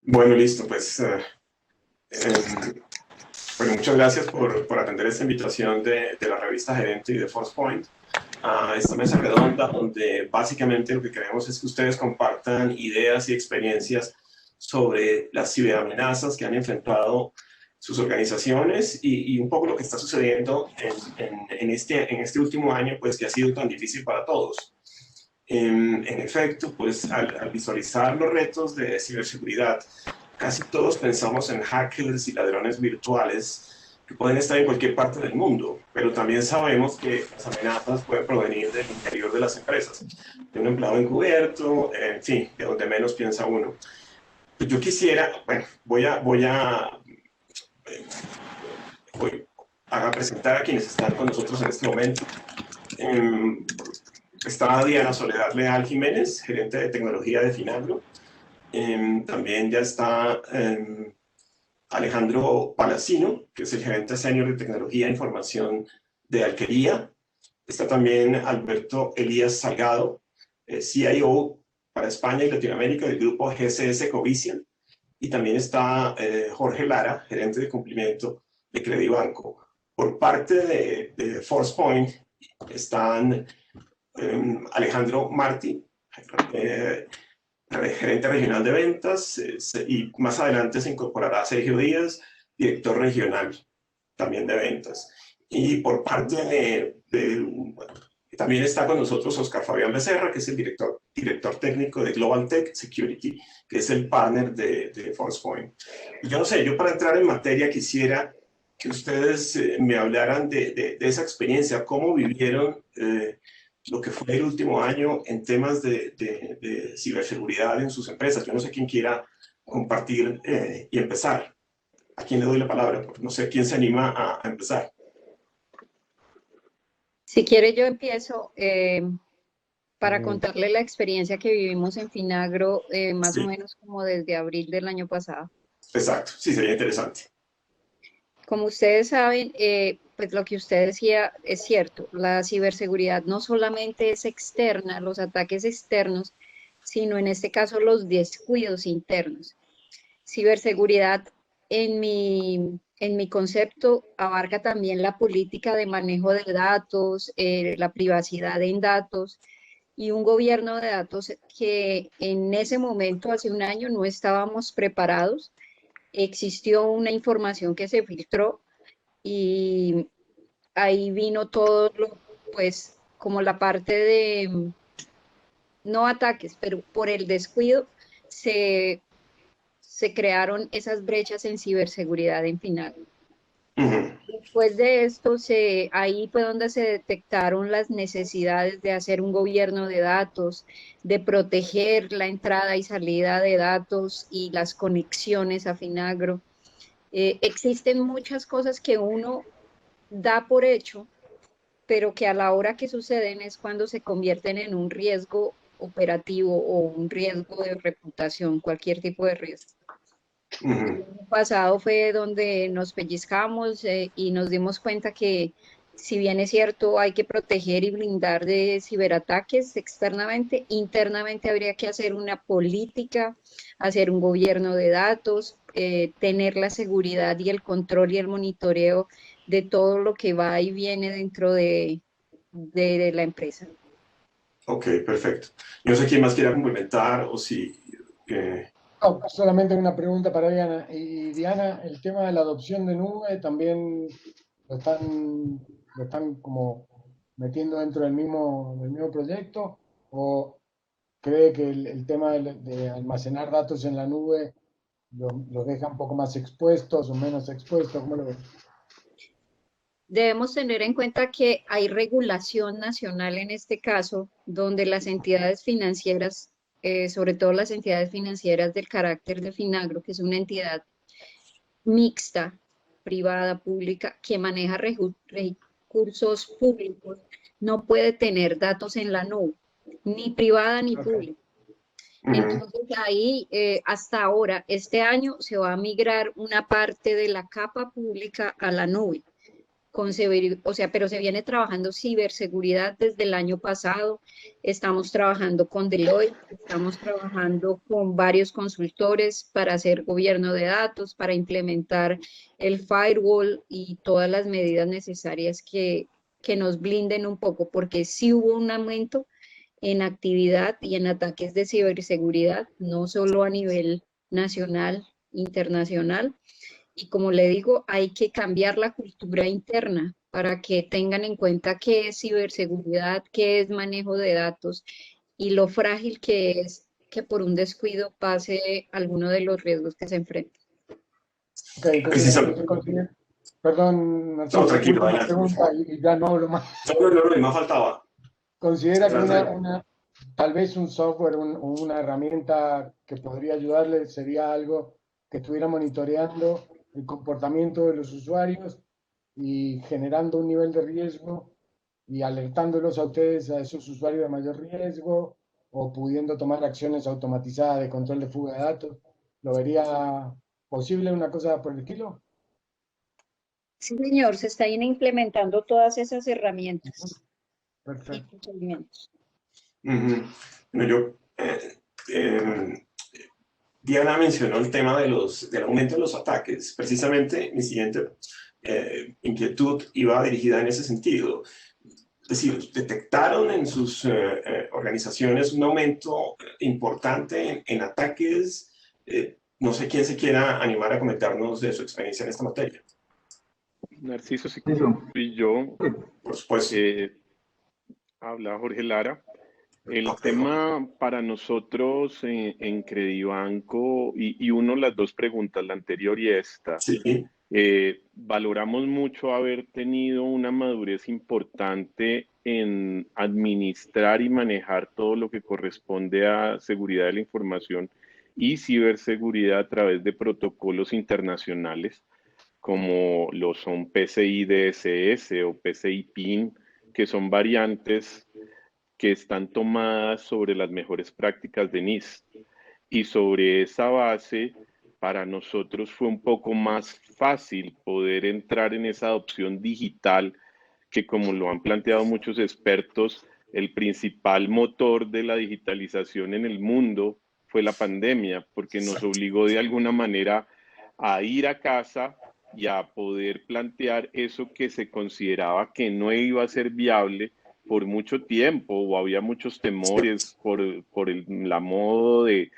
Bueno, listo, pues em, bueno, muchas gracias por atender esta invitación de la revista Gerente y de ForcePoint a esta mesa redonda donde básicamente lo que queremos es que ustedes compartan ideas y experiencias sobre las ciberamenazas que han enfrentado sus organizaciones y un poco lo que está sucediendo en este último año, pues que ha sido tan difícil para todos. En efecto, pues al visualizar los retos de ciberseguridad, casi todos pensamos en hackers y ladrones virtuales que pueden estar en cualquier parte del mundo, pero también sabemos que las amenazas pueden provenir del interior de las empresas, de un empleado encubierto, en fin, de donde menos piensa uno. Pues yo quisiera, bueno, voy a presentar a quienes están con nosotros en este momento. Eh, Está Diana Soledad Leal Jiménez, gerente de tecnología de Finagro. También ya está Alejandro Palacino, que es el gerente senior de tecnología e información de Alquería. Está también Alberto Elías Salgado, CIO para España y Latinoamérica del grupo GCS Covisian. Y también está Jorge Lara, gerente de cumplimiento de Credibanco. Por parte de ForcePoint están Alejandro Martí, eh, gerente regional de ventas, y más adelante se incorporará Sergio Díaz, director regional también de ventas. Y por parte bueno, también está con nosotros Oscar Fabián Becerra, que es el director técnico de Global Tech Security, que es el partner de ForcePoint. Y yo no sé, yo para entrar en materia quisiera que ustedes me hablaran de esa experiencia, cómo vivieron lo que fue el último año en temas de ciberseguridad en sus empresas. Yo no sé quién quiera compartir y empezar. ¿A quién le doy la palabra? No sé quién se anima a empezar. Si quiere, yo empiezo para Eh, contarle la experiencia que vivimos en Finagro, más o Sí, menos como desde abril del año pasado. exacto. Sí, sería interesante. Como ustedes saben, pues lo que usted decía es cierto, la ciberseguridad no solamente es externa, los ataques externos, sino en este caso los descuidos internos. Ciberseguridad en mi concepto abarca también la política de manejo de datos, la privacidad en datos y un gobierno de datos que en ese momento, hace un año, no estábamos preparados. Existió una información que se filtró y ahí vino todo pues como la parte de, no ataques, pero por el descuido se, se crearon esas brechas en ciberseguridad en final. Ujú. Después de esto, ahí fue donde se detectaron las necesidades de hacer un gobierno de datos, de proteger la entrada y salida de datos y las conexiones a Finagro. Existen muchas cosas que uno da por hecho, pero que a la hora que suceden es cuando se convierten en un riesgo operativo o un riesgo de reputación, cualquier tipo de riesgo. El Ujú. año pasado fue donde nos pellizcamos y nos dimos cuenta que si bien es cierto hay que proteger y blindar de ciberataques externamente, internamente habría que hacer una política, hacer un gobierno de datos, tener la seguridad y el control y el monitoreo de todo lo que va y viene dentro de la empresa. Ok, perfecto. Yo no sé quién más quiera complementar o si... eh, no, solamente una pregunta para Diana. Y Diana, el tema de la adopción de nube también lo están como metiendo dentro del mismo proyecto, o cree que el tema de almacenar datos en la nube los deja un poco más expuestos o menos expuestos. ¿Cómo lo ves? Debemos tener en cuenta que hay regulación nacional en este caso, donde las entidades financieras, sobre todo las entidades financieras del carácter de Finagro, que es una entidad mixta, privada, pública, que maneja recursos públicos, no puede tener datos en la nube, ni privada ni Ok. pública. ujú. Entonces ahí, hasta ahora, este año se va a migrar una parte de la capa pública a la nube. pero se viene trabajando ciberseguridad desde el año pasado. Estamos trabajando con Deloitte, estamos trabajando con varios consultores para hacer gobierno de datos, para implementar el firewall y todas las medidas necesarias que nos blinden un poco, porque sí hubo un aumento en actividad y en ataques de ciberseguridad, no solo a nivel nacional, internacional. Y como le digo, hay que cambiar la cultura interna para que tengan en cuenta qué es ciberseguridad, qué es manejo de datos y lo frágil que es que por un descuido pase alguno de los riesgos que se enfrentan. Ok, entonces, perdón, No, Narciso, tranquilo, última adelante, por pregunta favor. y ya no hablo más. No, más faltaba. ¿Considera que Trata tal vez un software o una herramienta que podría ayudarle sería algo que estuviera monitoreando el comportamiento de los usuarios y generando un nivel de riesgo y alertándolos a ustedes, a esos usuarios de mayor riesgo, o pudiendo tomar acciones automatizadas de control de fuga de datos? ¿Lo vería posible una cosa por el estilo? Sí, señor, se están implementando todas esas herramientas y Perfecto. procedimientos. Bueno, Diana mencionó el tema del aumento de los ataques. Precisamente mi siguiente inquietud iba dirigida en ese sentido. Es decir, ¿detectaron en sus organizaciones un aumento importante en ataques? No sé quién se quiera animar a comentarnos de su experiencia en esta materia. Narciso, si Eso. y yo, Por supuesto. habla Jorge Lara. El Ok, tema para nosotros en Credibanco, y uno, las dos preguntas, la anterior y esta, sí. valoramos mucho haber tenido una madurez importante en administrar y manejar todo lo que corresponde a seguridad de la información y ciberseguridad a través de protocolos internacionales, como lo son PCI DSS o PCI PIN, que son variantes que están tomadas sobre las mejores prácticas de NIST. Y sobre esa base, para nosotros fue un poco más fácil poder entrar en esa adopción digital, que como lo han planteado muchos expertos, el principal motor de la digitalización en el mundo fue la pandemia, porque nos obligó de alguna manera a ir a casa y a poder plantear eso que se consideraba que no iba a ser viable por mucho tiempo, o había muchos temores por la modo de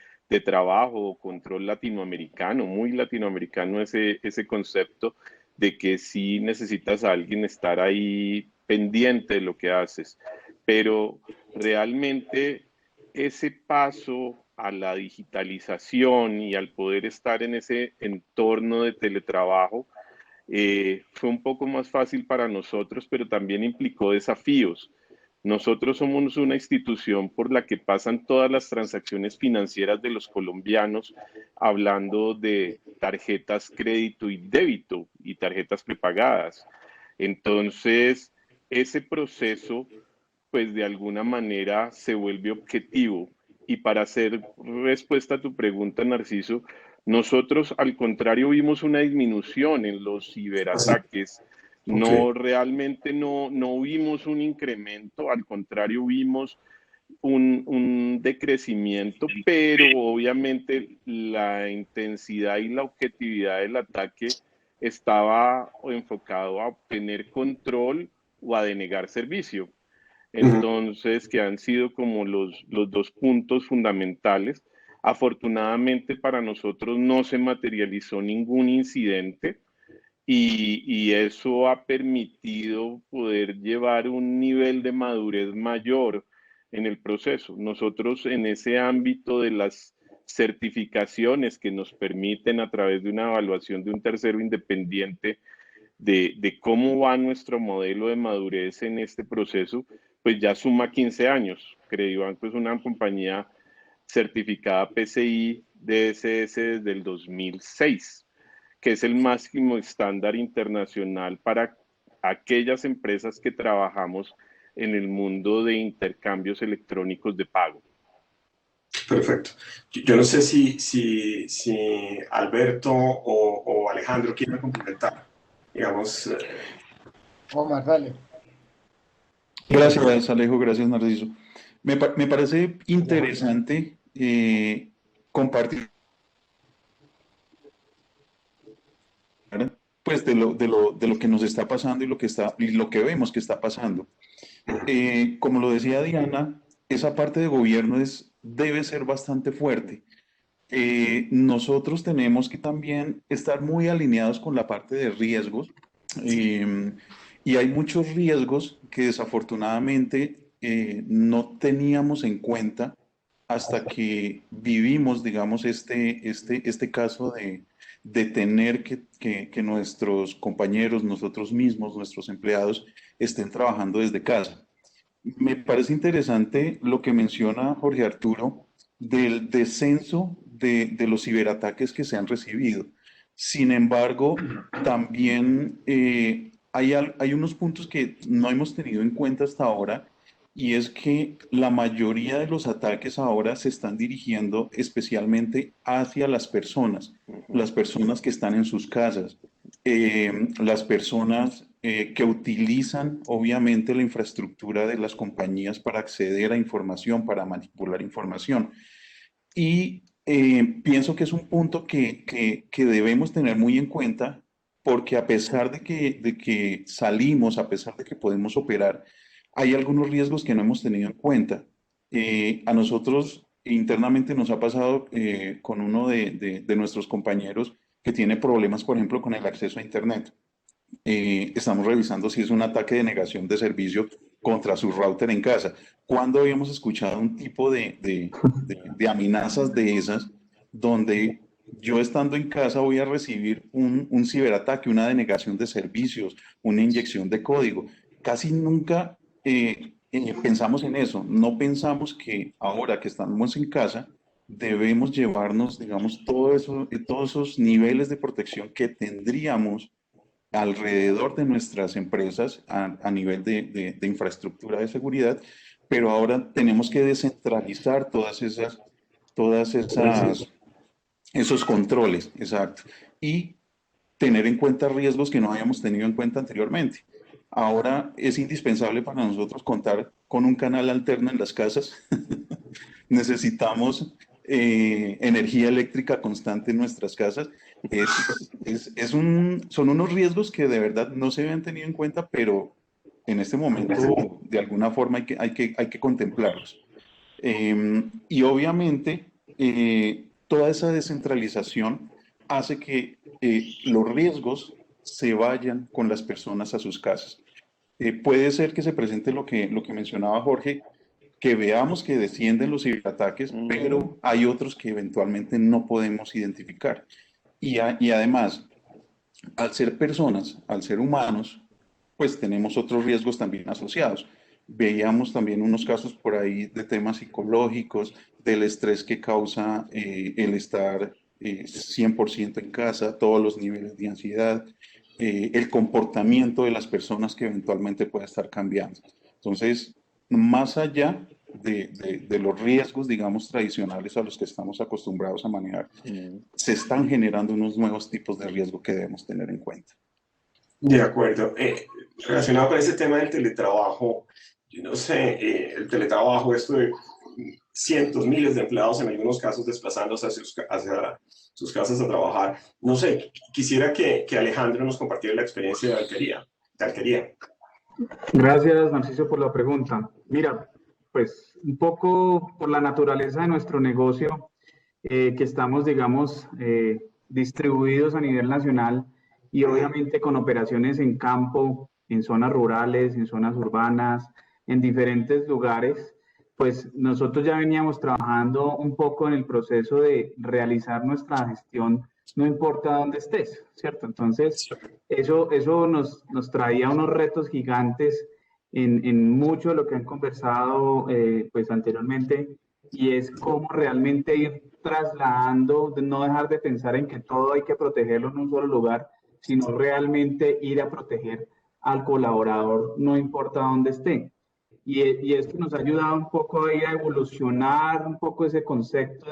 trabajo o control latinoamericano, muy latinoamericano ese concepto de que sí necesitas a alguien estar ahí pendiente de lo que haces. Pero realmente ese paso a la digitalización y al poder estar en ese entorno de teletrabajo fue un poco más fácil para nosotros, pero también implicó desafíos. Nosotros somos una institución por la que pasan todas las transacciones financieras de los colombianos, hablando de tarjetas crédito y débito y tarjetas prepagadas. Entonces, ese proceso, pues de alguna manera se vuelve objetivo. Y para hacer respuesta a tu pregunta, Narciso, nosotros al contrario vimos una disminución en los Así. ciberataques. Ok. No, realmente no vimos un incremento, al contrario vimos un decrecimiento, pero obviamente la intensidad y la objetividad del ataque estaba enfocado a obtener control o a denegar servicio. Entonces, que han sido como los dos puntos fundamentales. Afortunadamente para nosotros no se materializó ningún incidente y eso ha permitido poder llevar un nivel de madurez mayor en el proceso. Nosotros en ese ámbito de las certificaciones que nos permiten a través de una evaluación de un tercero independiente de cómo va nuestro modelo de madurez en este proceso, pues ya suma 15 años. Credibanco es una compañía certificada PCI DSS desde el 2006, que es el máximo estándar internacional para aquellas empresas que trabajamos en el mundo de intercambios electrónicos de pago. Perfecto. Yo no sé si Alberto o Alejandro quieren complementar, digamos. Omar, dale. Gracias, Alejo, gracias, Narciso. Me parece interesante compartir pues de lo que nos está pasando y lo que vemos que está pasando. Como lo decía Diana, esa parte de gobierno debe ser bastante fuerte. Nosotros tenemos que también estar muy alineados con la parte de riesgos, eh, y hay muchos riesgos que desafortunadamente no teníamos en cuenta hasta que vivimos, digamos, este caso de tener que nuestros compañeros, nosotros mismos, nuestros empleados estén trabajando desde casa. Me parece interesante lo que menciona Jorge Arturo del descenso de los ciberataques que se han recibido. Sin embargo, también hay unos puntos que no hemos tenido en cuenta hasta ahora, y es que la mayoría de los ataques ahora se están dirigiendo especialmente hacia las personas que están en sus casas, las personas que utilizan obviamente la infraestructura de las compañías para acceder a información, para manipular información. Y pienso que es un punto que debemos tener muy en cuenta, porque a pesar de que salimos, a pesar de que podemos operar, hay algunos riesgos que no hemos tenido en cuenta. A nosotros internamente nos ha pasado con uno de nuestros compañeros que tiene problemas, por ejemplo, con el acceso a Internet. Estamos revisando si es un ataque de negación de servicio contra su router en casa. ¿Cuándo habíamos escuchado un tipo de amenazas de esas, donde yo estando en casa voy a recibir un ciberataque, una denegación de servicios, una inyección de código? Casi nunca pensamos en eso. No pensamos que ahora que estamos en casa debemos llevarnos, digamos, todos esos niveles de protección que tendríamos alrededor de nuestras empresas a nivel de infraestructura de seguridad, pero ahora tenemos que descentralizar esos controles, exacto, y tener en cuenta riesgos que no habíamos tenido en cuenta anteriormente. Ahora es indispensable para nosotros contar con un canal alterno en las casas. Necesitamos energía eléctrica constante en nuestras casas. Son unos riesgos que de verdad no se habían tenido en cuenta, pero en este momento de alguna forma hay que contemplarlos. Y obviamente toda esa descentralización hace que los riesgos se vayan con las personas a sus casas. Puede ser que se presente lo que mencionaba Jorge, que veamos que descienden los ciberataques, pero hay otros que eventualmente no podemos identificar. Y además, al ser personas, al ser humanos, pues tenemos otros riesgos también asociados. Veíamos también unos casos por ahí de temas psicológicos, del estrés que causa el estar 100% en casa, todos los niveles de ansiedad, el comportamiento de las personas que eventualmente puede estar cambiando. Entonces, más allá de los riesgos, digamos, tradicionales a los que estamos acostumbrados a manejar, se están generando unos nuevos tipos de riesgo que debemos tener en cuenta. De acuerdo. Relacionado con ese tema del teletrabajo, yo no sé, el teletrabajo, esto de cientos, miles de empleados en algunos casos desplazándose hacia sus casas a trabajar. No sé, quisiera que Alejandro nos compartiera la experiencia de alquería. Gracias, Narciso, por la pregunta. Mira, pues un poco por la naturaleza de nuestro negocio, que estamos, digamos, distribuidos a nivel nacional y obviamente con operaciones en campo, en zonas rurales, en zonas urbanas, en diferentes lugares, pues nosotros ya veníamos trabajando un poco en el proceso de realizar nuestra gestión, no importa dónde estés, ¿cierto? Entonces, eso nos traía unos retos gigantes en mucho de lo que han conversado pues anteriormente, y es cómo realmente ir trasladando, no dejar de pensar en que todo hay que protegerlo en un solo lugar, sino realmente ir a proteger al colaborador, no importa dónde esté. Y esto nos ha ayudado un poco a ir a evolucionar un poco ese concepto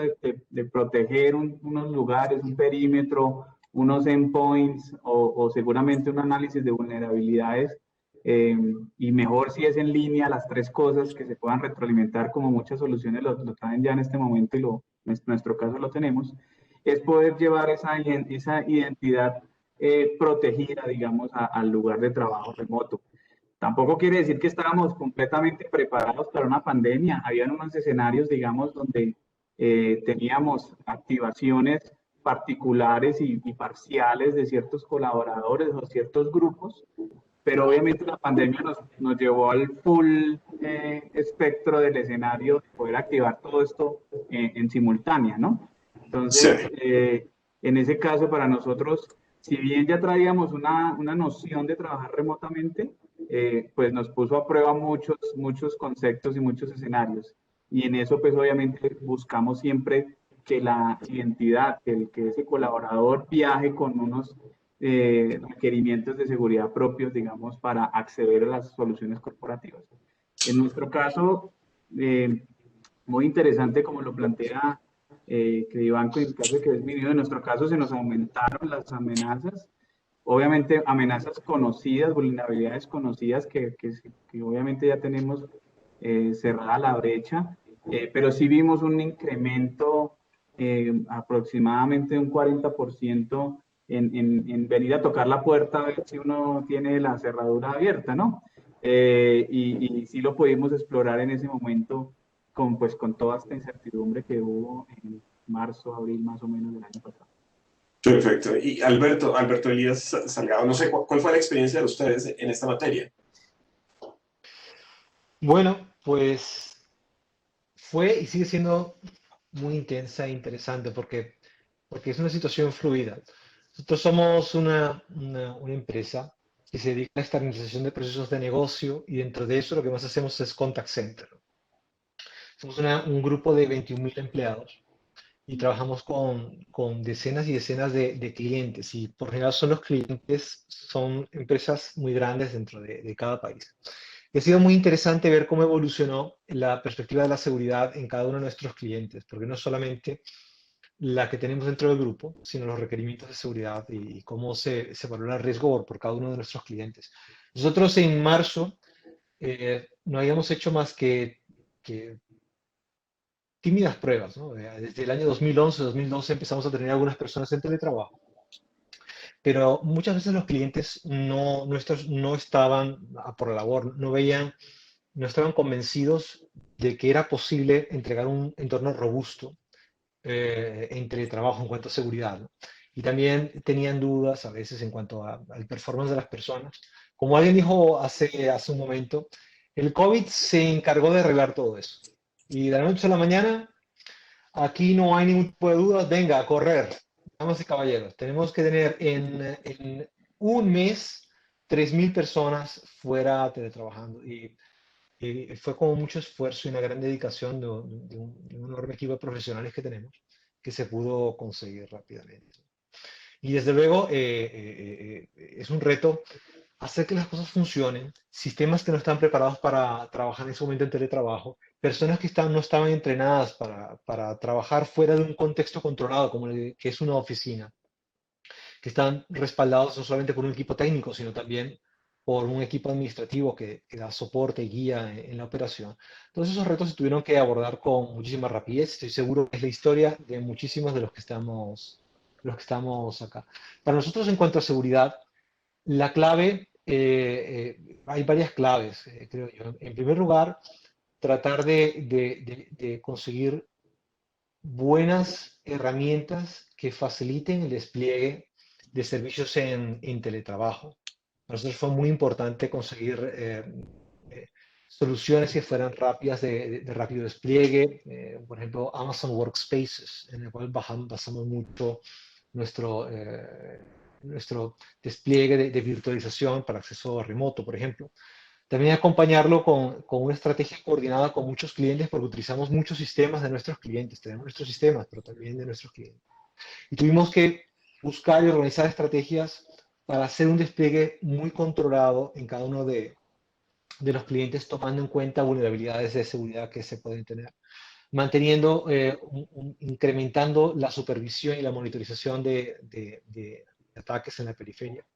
de proteger unos lugares, un perímetro, unos endpoints o seguramente un análisis de vulnerabilidades y mejor si es en línea, las tres cosas que se puedan retroalimentar, como muchas soluciones lo traen ya en este momento y en nuestro caso lo tenemos, es poder llevar esa identidad protegida, digamos, al lugar de trabajo remoto. Tampoco quiere decir que estábamos completamente preparados para una pandemia. Habían unos escenarios, digamos, donde teníamos activaciones particulares y parciales de ciertos colaboradores o ciertos grupos, pero obviamente la pandemia nos llevó al full espectro del escenario de poder activar todo esto en simultánea, ¿no? Entonces, Sí. en ese caso, para nosotros, si bien ya traíamos una noción de trabajar remotamente, pues nos puso a prueba muchos conceptos y muchos escenarios. Y en eso, pues obviamente buscamos siempre que la identidad, que ese colaborador viaje con unos requerimientos de seguridad propios, digamos, para acceder a las soluciones corporativas. En nuestro caso, muy interesante como lo plantea Credibanco, en el caso de que es en nuestro caso se nos aumentaron las amenazas, obviamente amenazas conocidas, vulnerabilidades conocidas que obviamente ya tenemos cerrada la brecha, pero sí vimos un incremento aproximadamente un 40% en venir a tocar la puerta a ver si uno tiene la cerradura abierta, ¿no? Y sí lo pudimos explorar en ese momento pues, con toda esta incertidumbre que hubo en marzo, abril más o menos del año pasado. Perfecto. Y Alberto Elías Salgado, no sé, ¿cuál fue la experiencia de ustedes en esta materia? Bueno, pues fue y sigue siendo muy intensa e interesante porque es una situación fluida. Nosotros somos una empresa que se dedica a la estandarización de procesos de negocio y dentro de eso lo que más hacemos es contact center. Somos un grupo de 21.000 empleados y trabajamos con decenas y decenas de clientes y por general son los clientes, son empresas muy grandes dentro de cada país. Y ha sido muy interesante ver cómo evolucionó la perspectiva de la seguridad en cada uno de nuestros clientes, porque no solamente la que tenemos dentro del grupo, sino los requerimientos de seguridad y cómo se valora el riesgo por cada uno de nuestros clientes. Nosotros en marzo no habíamos hecho más que tímidas pruebas, ¿no? Desde el año 2011, 2012 empezamos a tener algunas personas en teletrabajo, pero muchas veces los clientes nuestros no estaban por la labor, no estaban convencidos de que era posible entregar un entorno robusto en teletrabajo en cuanto a seguridad, ¿no? Y también tenían dudas a veces en cuanto al performance de las personas. Como alguien dijo hace un momento, el COVID se encargó de arreglar todo eso. Y de la noche a la mañana, aquí no hay ningún tipo de dudas, venga, a correr. Damas y caballeros, tenemos que tener en un mes 3.000 personas fuera teletrabajando. Y fue con mucho esfuerzo y una gran dedicación de un enorme equipo de profesionales que tenemos que se pudo conseguir rápidamente. Y desde luego es un reto hacer que las cosas funcionen, sistemas que no están preparados para trabajar en ese momento en teletrabajo, personas que no estaban entrenadas para trabajar fuera de un contexto controlado como el que es una oficina, que están respaldados no solamente por un equipo técnico, sino también por un equipo administrativo que da soporte y guía en la operación. Todos esos retos se tuvieron que abordar con muchísima rapidez. Estoy seguro que es la historia de muchísimos de los que estamos acá. Para nosotros, en cuanto a seguridad, la clave, hay varias claves, creo yo. En primer lugar, tratar de conseguir buenas herramientas que faciliten el despliegue de servicios en teletrabajo. Para nosotros fue muy importante conseguir soluciones que fueran rápidas de rápido despliegue, por ejemplo, Amazon Workspaces, en el cual basamos mucho nuestro despliegue de virtualización para acceso remoto, por ejemplo. También acompañarlo con una estrategia coordinada con muchos clientes, porque utilizamos muchos sistemas de nuestros clientes. Tenemos nuestros sistemas, pero también de nuestros clientes. Y tuvimos que buscar y organizar estrategias para hacer un despliegue muy controlado en cada uno de los clientes, tomando en cuenta vulnerabilidades de seguridad que se pueden tener, manteniendo, incrementando la supervisión y la monitorización de ataques en la periferia.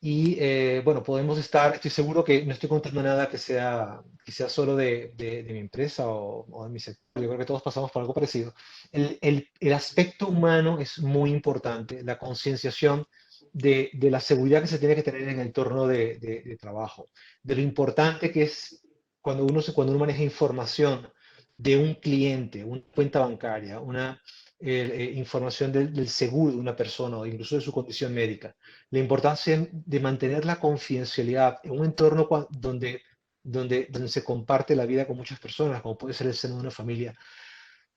Y bueno, podemos estar, estoy seguro que no estoy contando nada que sea solo de mi empresa o de mi sector. Yo creo que todos pasamos por algo parecido. El aspecto humano es muy importante, la concienciación de la seguridad que se tiene que tener en el entorno de trabajo, de lo importante que es cuando uno maneja información de un cliente, una cuenta bancaria, una información del seguro de una persona o incluso de su condición médica, la importancia de mantener la confidencialidad en un entorno donde se comparte la vida con muchas personas, como puede ser el seno de una familia.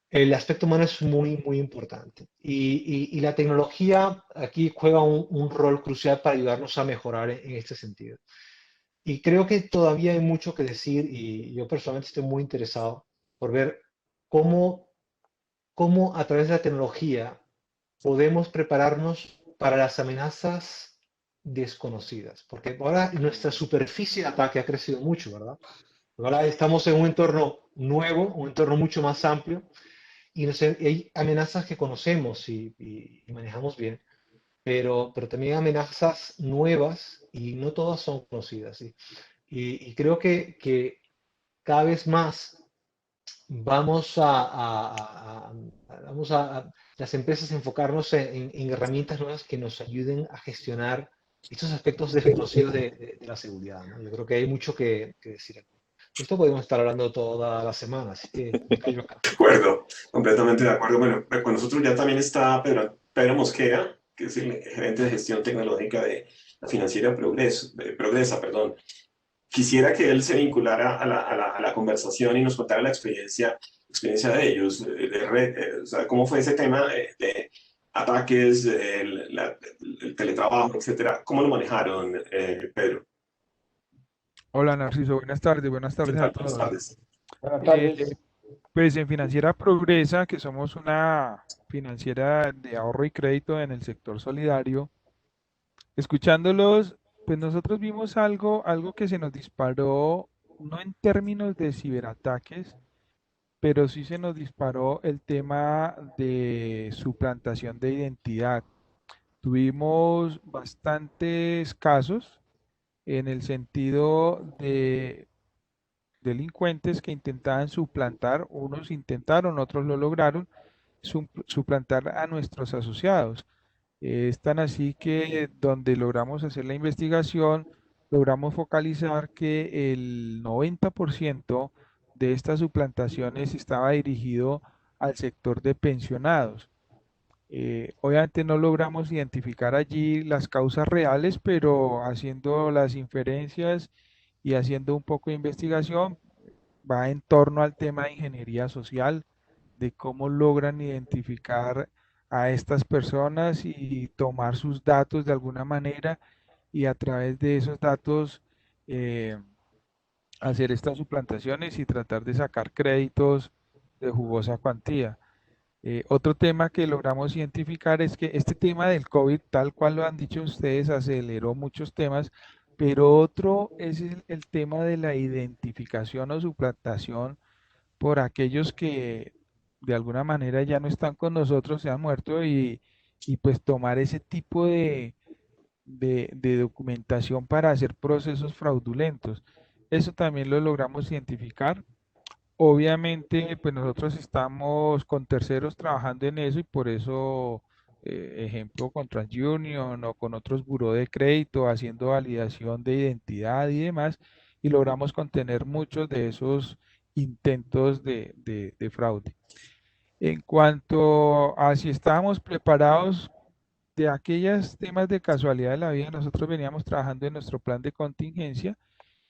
El aspecto humano es muy, muy importante. Y la tecnología aquí juega un rol crucial para ayudarnos a mejorar en este sentido. Y creo que todavía hay mucho que decir y yo personalmente estoy muy interesado por ver cómo, cómo a través de la tecnología podemos prepararnos para las amenazas desconocidas. Porque ahora nuestra superficie de ataque ha crecido mucho, ¿verdad? Ahora estamos en un entorno nuevo, un entorno mucho más amplio, y hay amenazas que conocemos y manejamos bien, pero también hay amenazas nuevas y no todas son conocidas. ¿Sí? Y creo que cada vez más vamos las empresas a enfocarnos en herramientas nuevas que nos ayuden a gestionar estos aspectos desconocidos de la seguridad, ¿no? Yo creo que hay mucho que decir aquí. Esto podemos estar hablando toda la semana, así que me callo acá. De acuerdo, completamente de acuerdo. Bueno, con nosotros ya también está Pedro Mosquera, que es el gerente de gestión tecnológica de la financiera Progresa, perdón. Quisiera que él se vinculara a la conversación y nos contara la experiencia de ellos, de red, o sea, cómo fue ese tema de ataques, el teletrabajo, etcétera. ¿Cómo lo manejaron, Pedro? Hola Narciso, buenas ¿Qué tardes a tal? Buenas todos. tardes. Buenas Eh, tardes. pues en Financiera Progresa, que somos una financiera de ahorro y crédito en el sector solidario, escuchándolos, pues nosotros vimos algo que se nos disparó, no en términos de ciberataques, pero sí se nos disparó el tema de suplantación de identidad. Tuvimos bastantes casos en el sentido de delincuentes que intentaban suplantar, unos intentaron, otros lo lograron, suplantar a nuestros asociados. Es tan así que donde logramos hacer la investigación, logramos focalizar que el 90% de estas suplantaciones estaba dirigido al sector de pensionados. Obviamente no logramos identificar allí las causas reales, pero haciendo las inferencias y haciendo un poco de investigación, va en torno al tema de ingeniería social, de cómo logran identificar a estas personas y tomar sus datos de alguna manera y a través de esos datos eh, hacer estas suplantaciones y tratar de sacar créditos de jugosa cuantía. Otro tema que logramos identificar es que este tema del COVID, tal cual lo han dicho ustedes, aceleró muchos temas, pero otro es el tema de la identificación o suplantación por aquellos que de alguna manera ya no están con nosotros, se han muerto y pues tomar ese tipo de documentación para hacer procesos fraudulentos. Eso también lo logramos identificar. Obviamente, pues nosotros estamos con terceros trabajando en eso y por eso, ejemplo, con TransUnion o con otros buró de crédito, haciendo validación de identidad y demás, y logramos contener muchos de esos intentos de fraude. En cuanto a si estábamos preparados de aquellos temas de casualidad de la vida, nosotros veníamos trabajando en nuestro plan de contingencia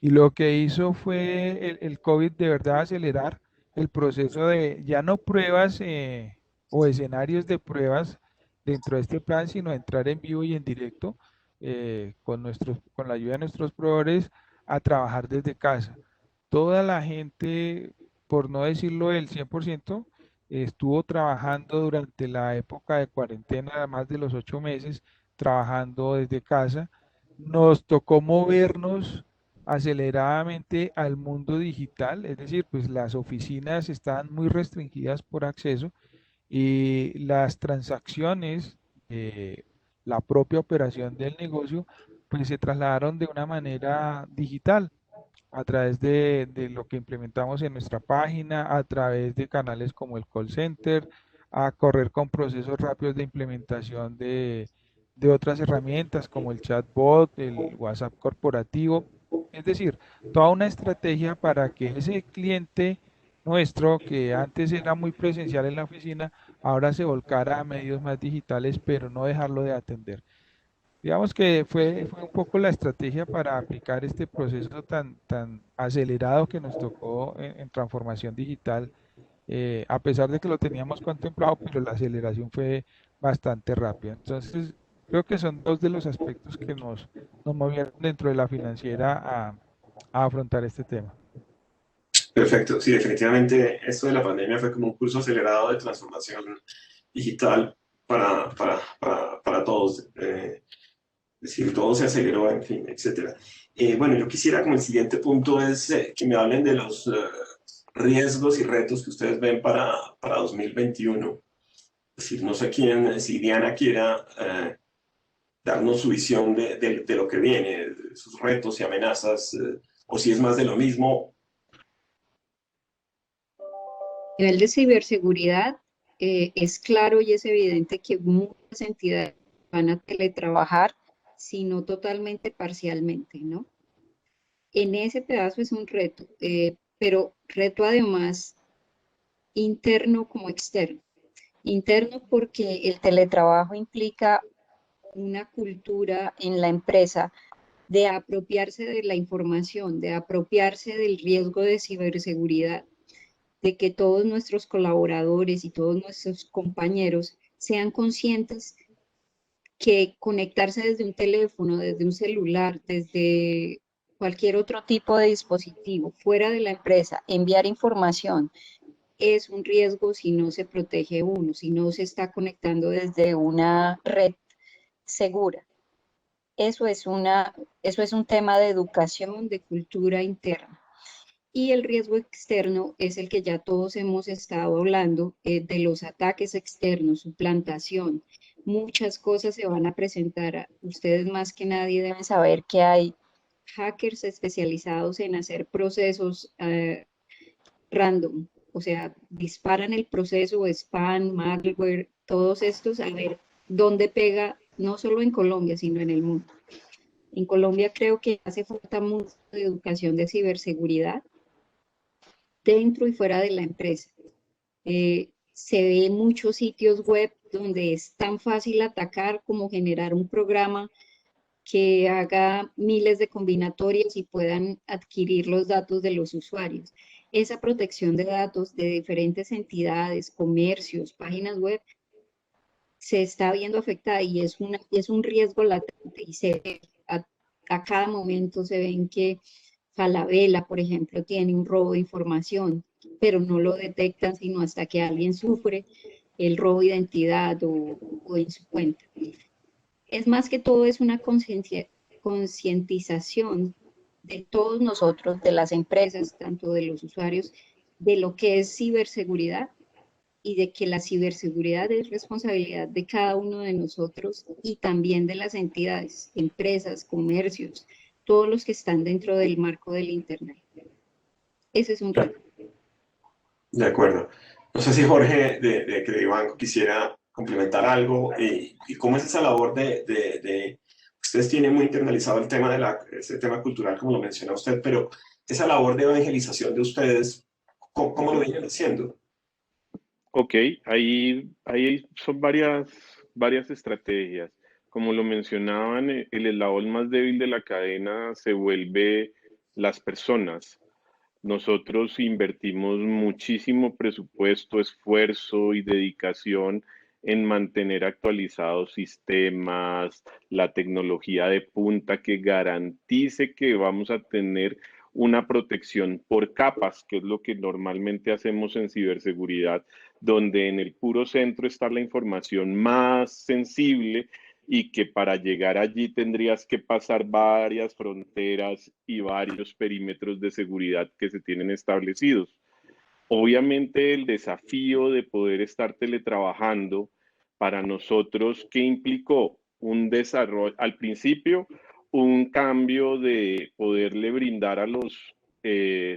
y lo que hizo fue el COVID de verdad acelerar el proceso de ya no pruebas o escenarios de pruebas dentro de este plan, sino entrar en vivo y en directo con la ayuda de nuestros proveedores a trabajar desde casa. Toda la gente, por no decirlo el 100%, estuvo trabajando durante la época de cuarentena, más de los 8 meses, trabajando desde casa. Nos tocó movernos aceleradamente al mundo digital, es decir, pues las oficinas estaban muy restringidas por acceso y las transacciones, la propia operación del negocio, pues se trasladaron de una manera digital a través de lo que implementamos en nuestra página, a través de canales como el call center, a correr con procesos rápidos de implementación de otras herramientas como el chatbot, el WhatsApp corporativo. Es decir, toda una estrategia para que ese cliente nuestro, que antes era muy presencial en la oficina, ahora se volcara a medios más digitales, pero no dejarlo de atender. Digamos que fue un poco la estrategia para aplicar este proceso tan acelerado que nos tocó en transformación digital, a pesar de que lo teníamos contemplado, pero la aceleración fue bastante rápida. Entonces, creo que son dos de los aspectos que nos movieron dentro de la financiera a afrontar este tema. Perfecto, sí, definitivamente esto de la pandemia fue como un curso acelerado de transformación digital para todos. Es decir, todo se aceleró, en fin, etc. Bueno, yo quisiera, como el siguiente punto, es que me hablen de los riesgos y retos que ustedes ven para 2021. Es decir, no sé quién, si Diana quiera darnos su visión de lo que viene, sus retos y amenazas, o si es más de lo mismo. A nivel de ciberseguridad, es claro y es evidente que muchas entidades van a teletrabajar, si no totalmente, parcialmente, ¿no? En ese pedazo es un reto, pero reto además interno como externo. Interno porque el teletrabajo implica una cultura en la empresa de apropiarse de la información, de apropiarse del riesgo de ciberseguridad, de que todos nuestros colaboradores y todos nuestros compañeros sean conscientes que conectarse desde un teléfono, desde un celular, desde cualquier otro tipo de dispositivo fuera de la empresa, enviar información es un riesgo si no se protege uno, si no se está conectando desde una red segura. Eso es un tema de educación, de cultura interna. Y el riesgo externo es el que ya todos hemos estado hablando, de los ataques externos, suplantación. Muchas cosas se van a presentar. Ustedes más que nadie deben saber que hay hackers especializados en hacer procesos random. O sea, disparan el proceso, spam, malware, todos estos, a ver dónde pega, no solo en Colombia, sino en el mundo. En Colombia creo que hace falta mucho de educación de ciberseguridad dentro y fuera de la empresa. Se ve muchos sitios web donde es tan fácil atacar como generar un programa que haga miles de combinatorias y puedan adquirir los datos de los usuarios. Esa protección de datos de diferentes entidades, comercios, páginas web, se está viendo afectada y es un riesgo latente y a cada momento se ven que Falabella, por ejemplo, tiene un robo de información, pero no lo detectan sino hasta que alguien sufre el robo de identidad o en su cuenta. Es más que todo es una concientización de todos nosotros, de las empresas, tanto de los usuarios, de lo que es ciberseguridad y de que la ciberseguridad es responsabilidad de cada uno de nosotros y también de las entidades, empresas, comercios, todos los que están dentro del marco del Internet. Ese es un reto. De acuerdo. No sé si Jorge de Credibanco quisiera complementar algo y cómo es esa labor ustedes tienen muy internalizado el tema ese tema cultural, como lo menciona usted, pero esa labor de evangelización de ustedes, ¿cómo lo vienen haciendo? Ok, ahí son varias estrategias. Como lo mencionaban, el eslabón más débil de la cadena se vuelve las personas. Nosotros invertimos muchísimo presupuesto, esfuerzo y dedicación en mantener actualizados sistemas, la tecnología de punta que garantice que vamos a tener una protección por capas, que es lo que normalmente hacemos en ciberseguridad, donde en el puro centro está la información más sensible y que para llegar allí tendrías que pasar varias fronteras y varios perímetros de seguridad que se tienen establecidos. Obviamente el desafío de poder estar teletrabajando para nosotros, ¿qué implicó? Un desarrollo, al principio, un cambio de poderle brindar a los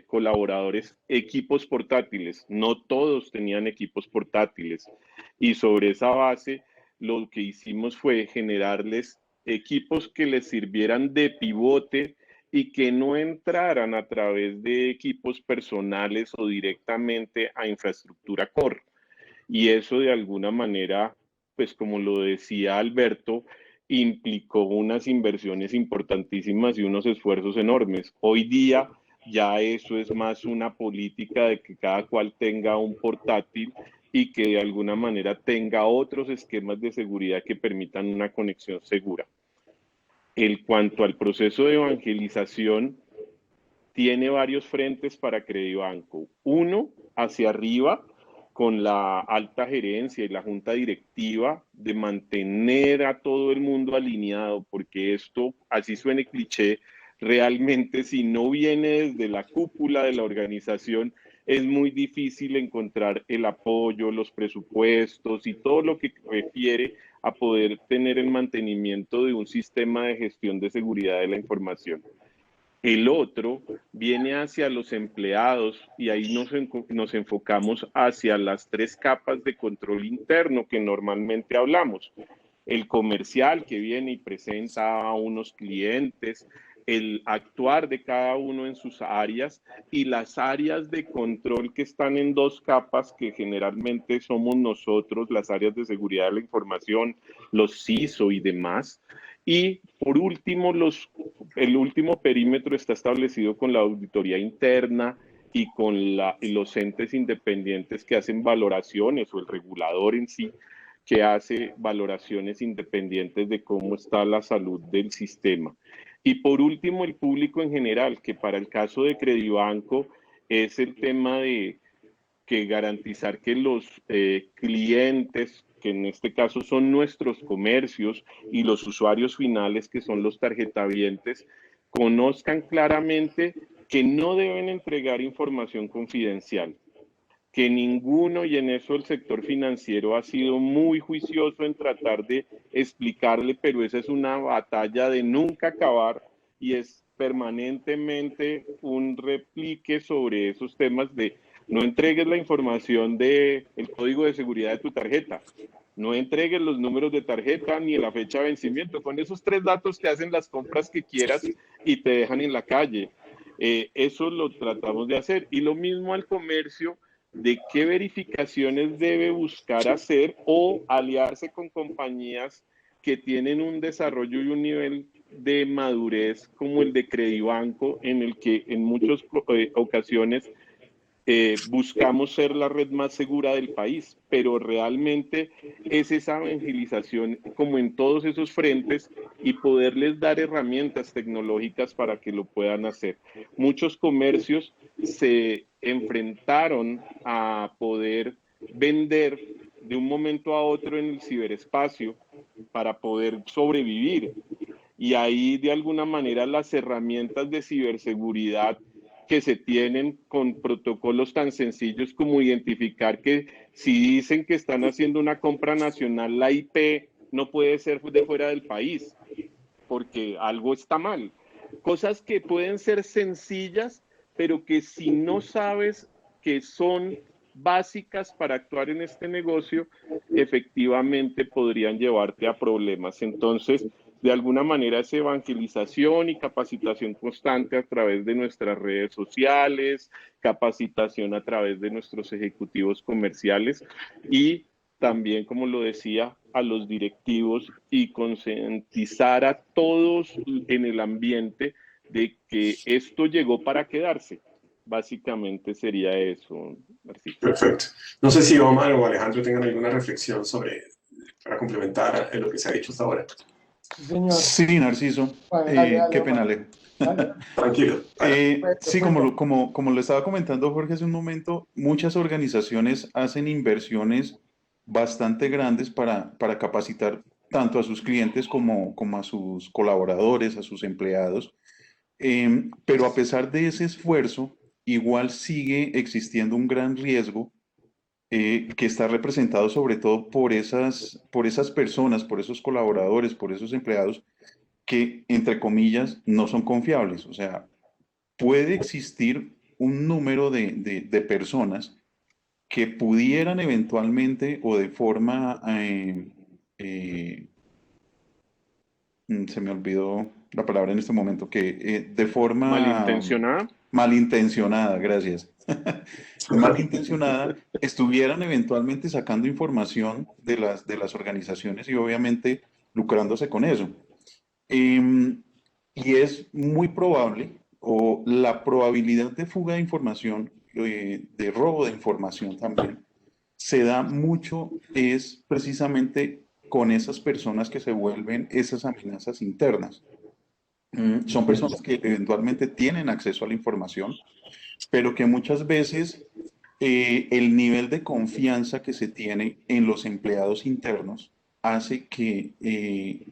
colaboradores equipos portátiles. No todos tenían equipos portátiles y sobre esa base lo que hicimos fue generarles equipos que les sirvieran de pivote y que no entraran a través de equipos personales o directamente a infraestructura core. Y eso de alguna manera, pues como lo decía Alberto, implicó unas inversiones importantísimas y unos esfuerzos enormes. Hoy día ya eso es más una política de que cada cual tenga un portátil y que de alguna manera tenga otros esquemas de seguridad que permitan una conexión segura. En cuanto al proceso de evangelización, tiene varios frentes para Credibanco. Uno, hacia arriba, con la alta gerencia y la junta directiva, de mantener a todo el mundo alineado, porque esto, así suene cliché, realmente si no viene desde la cúpula de la organización, es muy difícil encontrar el apoyo, los presupuestos y todo lo que refiere a poder tener el mantenimiento de un sistema de gestión de seguridad de la información. El otro viene hacia los empleados y ahí nos enfocamos hacia las 3 capas de control interno que normalmente hablamos. El comercial que viene y presenta a unos clientes, el actuar de cada uno en sus áreas y las áreas de control que están en 2 capas que generalmente somos nosotros, las áreas de seguridad de la información, los CISO y demás. Y por último, el último perímetro está establecido con la auditoría interna y con los entes independientes que hacen valoraciones o el regulador en sí que hace valoraciones independientes de cómo está la salud del sistema. Y por último, el público en general, que para el caso de Credibanco es el tema de que garantizar que los clientes, que en este caso son nuestros comercios, y los usuarios finales, que son los tarjetavientes, conozcan claramente que no deben entregar información confidencial, que ninguno, y en eso el sector financiero ha sido muy juicioso en tratar de explicarle, pero esa es una batalla de nunca acabar y es permanentemente un replique sobre esos temas de no entregues la información del código de seguridad de tu tarjeta, no entregues los números de tarjeta ni la fecha de vencimiento. Con esos 3 datos te hacen las compras que quieras y te dejan en la calle. Eso lo tratamos de hacer. Y lo mismo al comercio, de qué verificaciones debe buscar hacer o aliarse con compañías que tienen un desarrollo y un nivel de madurez como el de Credibanco, en el que en muchas ocasiones buscamos ser la red más segura del país, pero realmente es esa evangelización como en todos esos frentes y poderles dar herramientas tecnológicas para que lo puedan hacer. Muchos comercios se enfrentaron a poder vender de un momento a otro en el ciberespacio para poder sobrevivir. Y ahí de alguna manera las herramientas de ciberseguridad que se tienen con protocolos tan sencillos como identificar que si dicen que están haciendo una compra nacional, la IP no puede ser de fuera del país, porque algo está mal. Cosas que pueden ser sencillas, pero que si no sabes que son básicas para actuar en este negocio, efectivamente podrían llevarte a problemas. Entonces, de alguna manera es evangelización y capacitación constante a través de nuestras redes sociales, capacitación a través de nuestros ejecutivos comerciales y también, como lo decía, a los directivos y concientizar a todos en el ambiente de que esto llegó para quedarse. Básicamente sería eso, Narciso. Perfecto. No sé si Omar o Alejandro tengan alguna reflexión para complementar lo que se ha dicho hasta ahora. Señor. Sí, Narciso. Bueno, dale, Qué pena, Alejo. Tranquilo. Sí, como lo estaba comentando Jorge hace un momento, muchas organizaciones hacen inversiones bastante grandes para capacitar tanto a sus clientes como a sus colaboradores, a sus empleados. Pero a pesar de ese esfuerzo, igual sigue existiendo un gran riesgo que está representado sobre todo por esas personas, por esos colaboradores, por esos empleados que, entre comillas, no son confiables. O sea, puede existir un número de personas que pudieran eventualmente o de forma, se me olvidó la palabra en este momento, que de forma Malintencionada. malintencionada, gracias, malintencionada, estuvieran eventualmente sacando información de las organizaciones y obviamente lucrándose con eso. Y es muy probable, o la probabilidad de fuga de información, de robo de información también, se da mucho, es precisamente con esas personas que se vuelven esas amenazas internas. Son personas que eventualmente tienen acceso a la información, pero que muchas veces el nivel de confianza que se tiene en los empleados internos hace que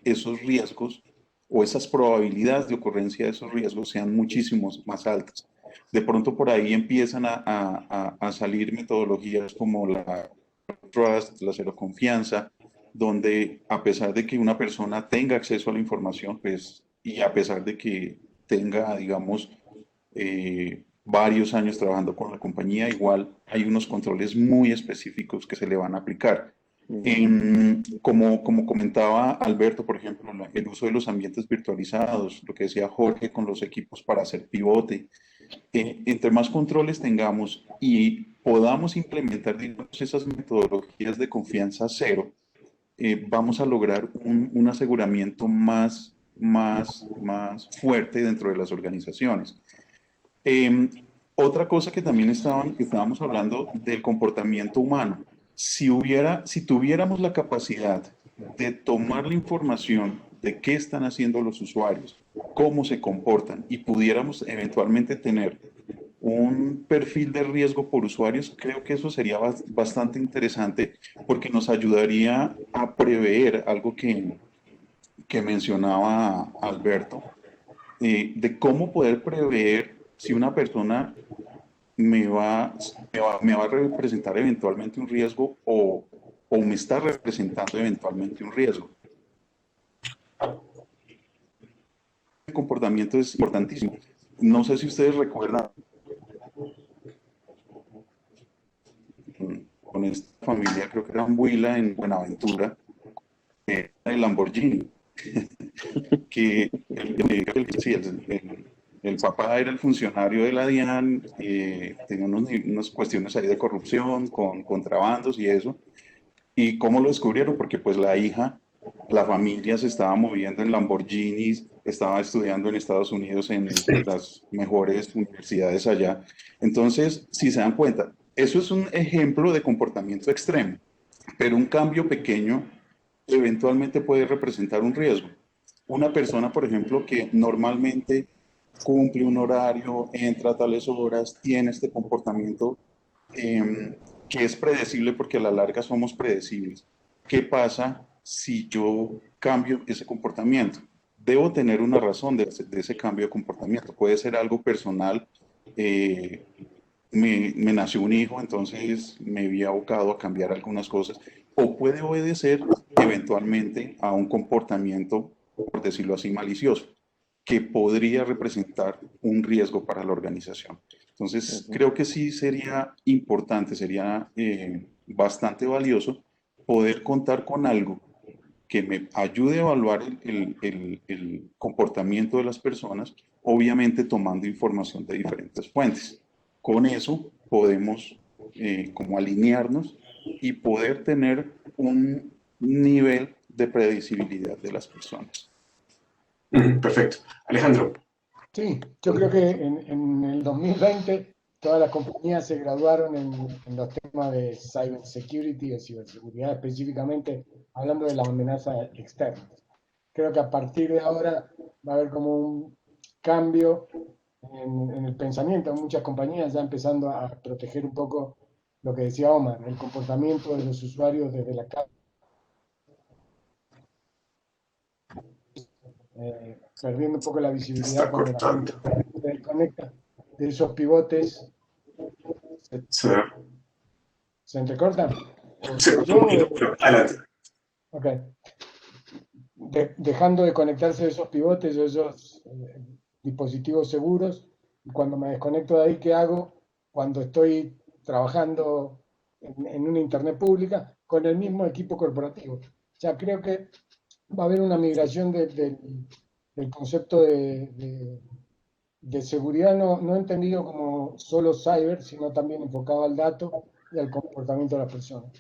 esos riesgos o esas probabilidades de ocurrencia de esos riesgos sean muchísimos más altas. De pronto por ahí empiezan a salir metodologías como la trust, la cero confianza, donde a pesar de que una persona tenga acceso a la información, pues, y a pesar de que tenga, digamos, varios años trabajando con la compañía, igual hay unos controles muy específicos que se le van a aplicar. Como comentaba Alberto, por ejemplo, el uso de los ambientes virtualizados, lo que decía Jorge con los equipos para hacer pivote, entre más controles tengamos y podamos implementar, digamos, esas metodologías de confianza cero, vamos a lograr un aseguramiento más fuerte dentro de las organizaciones. Otra cosa que también estábamos hablando del comportamiento humano. Si tuviéramos la capacidad de tomar la información de qué están haciendo los usuarios, cómo se comportan y pudiéramos eventualmente tener un perfil de riesgo por usuarios, creo que eso sería bastante interesante porque nos ayudaría a prever algo que mencionaba Alberto, de cómo poder prever si una persona me va a representar eventualmente un riesgo o me está representando eventualmente un riesgo. El comportamiento es importantísimo. No sé si ustedes recuerdan con esta familia, creo que era en Huila, en Buenaventura, el Lamborghini, que el papá era el funcionario de la DIAN, tenía unas cuestiones ahí de corrupción, con contrabandos y eso. ¿Y cómo lo descubrieron? Porque pues la hija, la familia se estaba moviendo en Lamborghinis, estaba estudiando en Estados Unidos en las mejores universidades allá. Entonces, si se dan cuenta, eso es un ejemplo de comportamiento extremo, pero un cambio pequeño eventualmente puede representar un riesgo. Una persona, por ejemplo, que normalmente cumple un horario, entra a tales horas, tiene este comportamiento que es predecible porque a la larga somos predecibles. ¿Qué pasa si yo cambio ese comportamiento? Debo tener una razón de ese cambio de comportamiento. Puede ser algo personal. Me nació un hijo, entonces me vi abocado a cambiar algunas cosas. O puede obedecer eventualmente a un comportamiento, por decirlo así, malicioso, que podría representar un riesgo para la organización. Entonces, creo que sí sería importante, sería bastante valioso poder contar con algo que me ayude a evaluar el comportamiento de las personas, obviamente tomando información de diferentes fuentes. Con eso podemos como alinearnos y poder tener un nivel de predecibilidad de las personas. Perfecto. Alejandro. Sí, yo creo que en el 2020 todas las compañías se graduaron en los temas de cybersecurity o ciberseguridad, específicamente hablando de las amenazas externas. Creo que a partir de ahora va a haber como un cambio en el pensamiento de muchas compañías, ya empezando a proteger un poco lo que decía Omar, el comportamiento de los usuarios desde la casa. Perdiendo un poco la visibilidad cuando la gente se desconecta de esos pivotes. ¿Se entrecortan? Se cortó un poquito, pero adelante. Ok. dejando de conectarse esos pivotes o esos dispositivos seguros. Y cuando me desconecto de ahí, ¿qué hago? Cuando estoy trabajando en una internet pública con el mismo equipo corporativo. O sea, creo que va a haber una migración del concepto de seguridad, no entendido como solo cyber, sino también enfocado al dato y al comportamiento de las personas.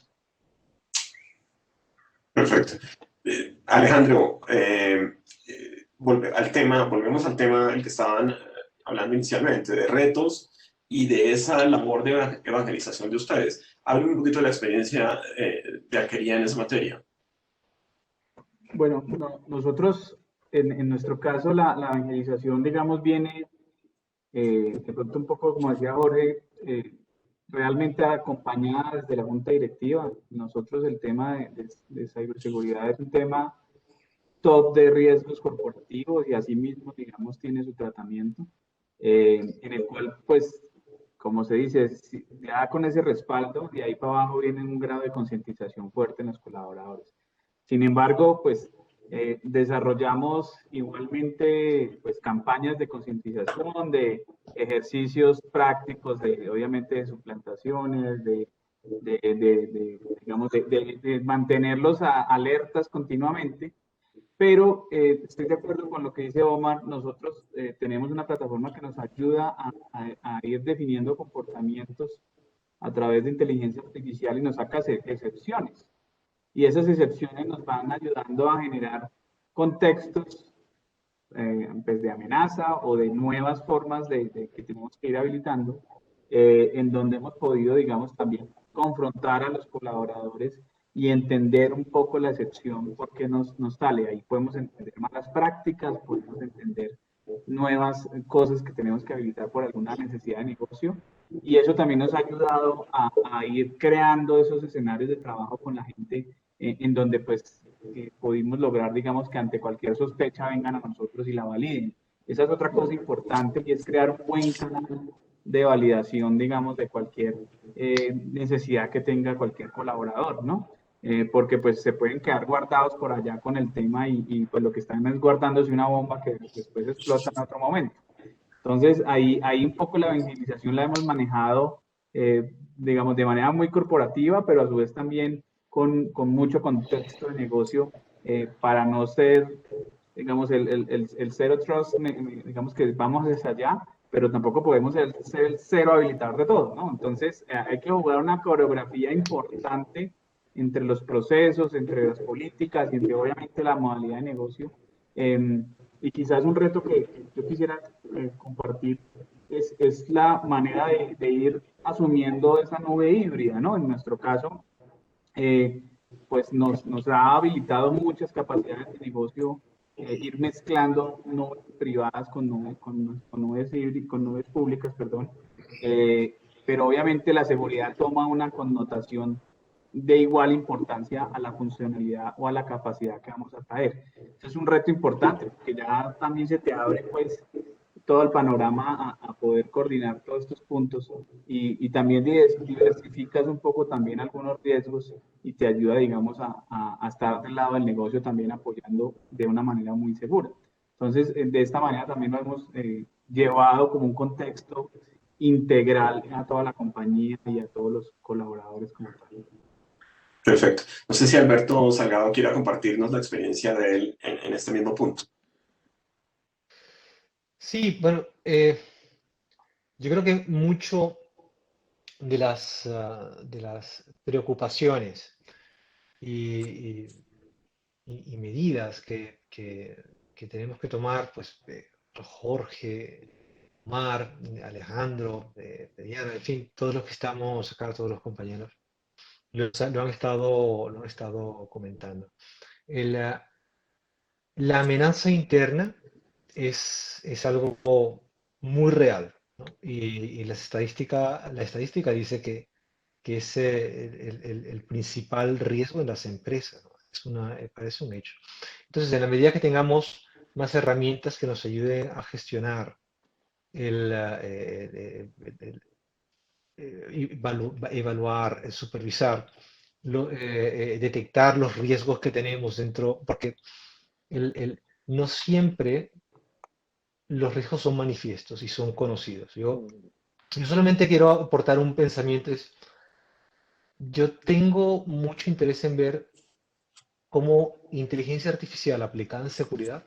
Perfecto. Alejandro, volvemos al tema del que estaban hablando inicialmente, de retos y de esa labor de evangelización de ustedes. Háblenme un poquito de la experiencia de Alquería en esa materia. Bueno, nosotros, en nuestro caso, la evangelización, digamos, viene de pronto un poco, como decía Jorge, realmente acompañada desde la junta directiva. Nosotros el tema de ciberseguridad es un tema top de riesgos corporativos y asimismo, digamos, tiene su tratamiento, en el cual, pues, como se dice, ya con ese respaldo, de ahí para abajo viene un grado de concientización fuerte en los colaboradores. Sin embargo, pues, desarrollamos igualmente, pues, campañas de concientización, de ejercicios prácticos, obviamente, de suplantaciones, digamos, de mantenerlos alertas continuamente. Pero estoy de acuerdo con lo que dice Omar. Nosotros tenemos una plataforma que nos ayuda a ir definiendo comportamientos a través de inteligencia artificial y nos saca excepciones. Y esas excepciones nos van ayudando a generar contextos pues de amenaza o de nuevas formas que tenemos que ir habilitando, en donde hemos podido, digamos, también confrontar a los colaboradores y entender un poco la excepción, por qué nos sale. Ahí podemos entender malas prácticas, podemos entender nuevas cosas que tenemos que habilitar por alguna necesidad de negocio. Y eso también nos ha ayudado a ir creando esos escenarios de trabajo con la gente, en donde pues pudimos lograr, digamos, que ante cualquier sospecha vengan a nosotros y la validen. Esa es otra cosa importante, y es crear un buen canal de validación, digamos, de cualquier necesidad que tenga cualquier colaborador, ¿no? Porque pues se pueden quedar guardados por allá con el tema y pues lo que están es guardándose una bomba que después explota en otro momento. Entonces, ahí un poco la evangelización la hemos manejado, digamos, de manera muy corporativa, pero a su vez también con mucho contexto de negocio, para no ser, digamos, el zero trust, digamos que vamos hacia allá, pero tampoco podemos ser el cero habilitador de todo, ¿no? Entonces, hay que jugar una coreografía importante entre los procesos, entre las políticas y entre obviamente la modalidad de negocio. Y quizás un reto que yo quisiera compartir es la manera de ir asumiendo esa nube híbrida, ¿no? En nuestro caso, pues nos ha habilitado muchas capacidades de negocio, ir mezclando nubes privadas con nubes públicas, perdón. Pero obviamente la seguridad toma una connotación de igual importancia a la funcionalidad o a la capacidad que vamos a traer. Eso es un reto importante, porque ya también se te abre pues todo el panorama a poder coordinar todos estos puntos, y también diversificas un poco también algunos riesgos y te ayuda, digamos, a estar del lado del negocio también apoyando de una manera muy segura. Entonces, de esta manera también lo hemos llevado como un contexto integral a toda la compañía y a todos los colaboradores como tal. Perfecto. No sé si Alberto Salgado quiera compartirnos la experiencia de él en este mismo punto. Sí, bueno, yo creo que mucho de las preocupaciones y medidas que tenemos que tomar, pues Jorge, Mar, Alejandro, Diana, en fin, todos los que estamos acá, todos los compañeros, lo han estado comentando. La amenaza interna es algo muy real, ¿no? Y la estadística dice que es el principal riesgo en las empresas, ¿no? Parece un hecho. Entonces, en la medida que tengamos más herramientas que nos ayuden a gestionar evaluar, supervisar, detectar los riesgos que tenemos dentro, porque no siempre los riesgos son manifiestos y son conocidos. Yo solamente quiero aportar un pensamiento, yo tengo mucho interés en ver cómo inteligencia artificial aplicada en seguridad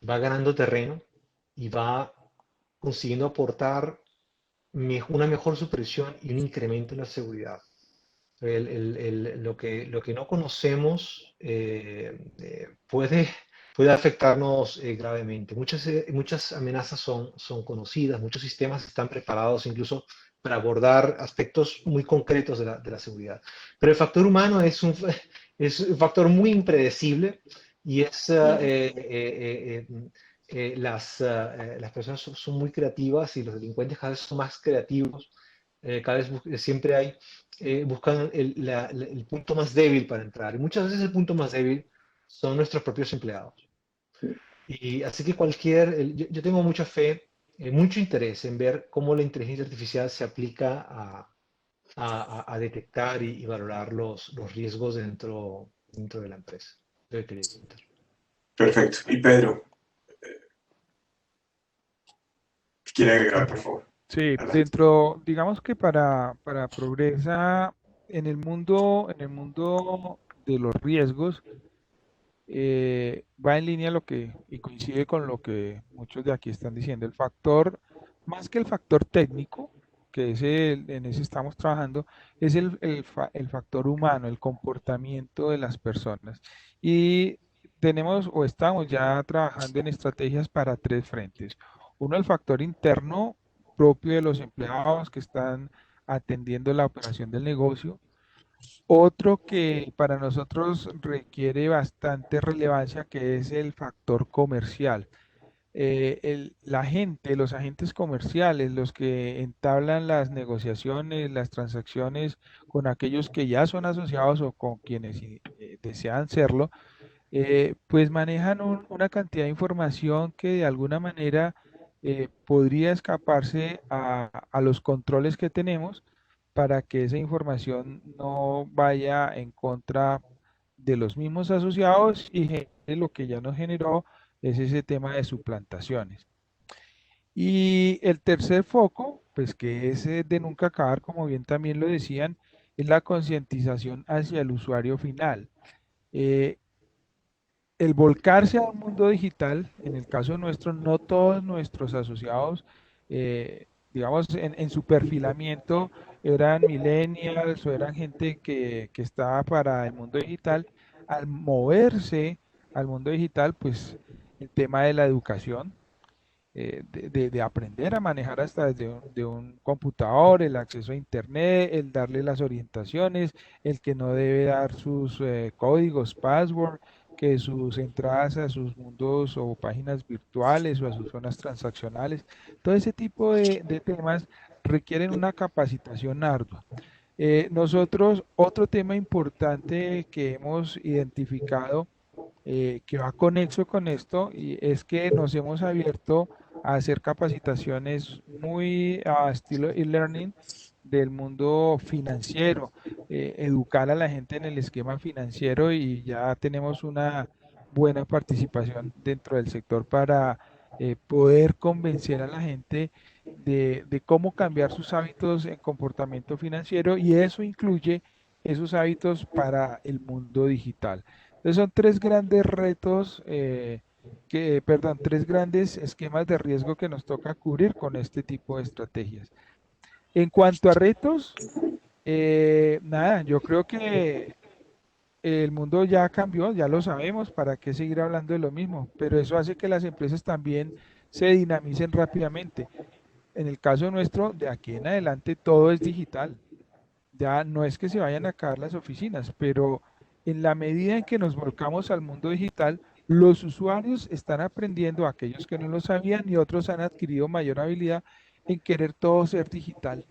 va ganando terreno y va consiguiendo aportar una mejor supervisión y un incremento en la seguridad. Lo que no conocemos puede afectarnos gravemente. Muchas amenazas son conocidas, muchos sistemas están preparados incluso para abordar aspectos muy concretos de la seguridad. Pero el factor humano es un factor muy impredecible y las personas son muy creativas y los delincuentes cada vez son más creativos. Cada vez siempre hay buscan el punto más débil para entrar. Y muchas veces el punto más débil son nuestros propios empleados. Y así que yo tengo mucha fe, mucho interés en ver cómo la inteligencia artificial se aplica a detectar y valorar los riesgos dentro de la empresa. Perfecto. Y Pedro, quiere agregar, por favor. Sí, Adelante. digamos que para Progresa, en el mundo de los riesgos, va en línea y coincide con lo que muchos de aquí están diciendo. El factor, más que el factor técnico, en ese estamos trabajando, es el factor humano, el comportamiento de las personas. Y tenemos o estamos ya trabajando en estrategias para tres frentes. Uno, el factor interno propio de los empleados que están atendiendo la operación del negocio. Otro que para nosotros requiere bastante relevancia, que es el factor comercial. La gente, los agentes comerciales, los que entablan las negociaciones, las transacciones con aquellos que ya son asociados o con quienes desean serlo, pues manejan una cantidad de información que de alguna manera podría escaparse a los controles que tenemos para que esa información no vaya en contra de los mismos asociados y genere lo que ya nos generó es ese tema de suplantaciones. Y el tercer foco, pues que es de nunca acabar, como bien también lo decían, es la concientización hacia el usuario final. Eh, el volcarse a un mundo digital, en el caso nuestro, no todos nuestros asociados, digamos, en su perfilamiento eran millennials o eran gente que estaba para el mundo digital. Al moverse al mundo digital, pues el tema de la educación, de aprender a manejar hasta desde de un computador, el acceso a internet, el darle las orientaciones, el que no debe dar sus códigos, password, que sus entradas a sus mundos o páginas virtuales o a sus zonas transaccionales, todo ese tipo de temas requieren una capacitación ardua. Nosotros, otro tema importante que hemos identificado que va conexo con esto y es que nos hemos abierto a hacer capacitaciones muy a estilo e-learning del mundo financiero, educar a la gente en el esquema financiero y ya tenemos una buena participación dentro del sector para poder convencer a la gente de cómo cambiar sus hábitos en comportamiento financiero y eso incluye esos hábitos para el mundo digital. Entonces son tres grandes retos, perdón, tres grandes esquemas de riesgo que nos toca cubrir con este tipo de estrategias. En cuanto a retos, nada, yo creo que el mundo ya cambió, ya lo sabemos, ¿para qué seguir hablando de lo mismo? Pero eso hace que las empresas también se dinamicen rápidamente. En el caso nuestro, de aquí en adelante todo es digital. Ya no es que se vayan a acabar las oficinas, pero en la medida en que nos volcamos al mundo digital, los usuarios están aprendiendo, aquellos que no lo sabían y otros han adquirido mayor habilidad en querer todo ser digital.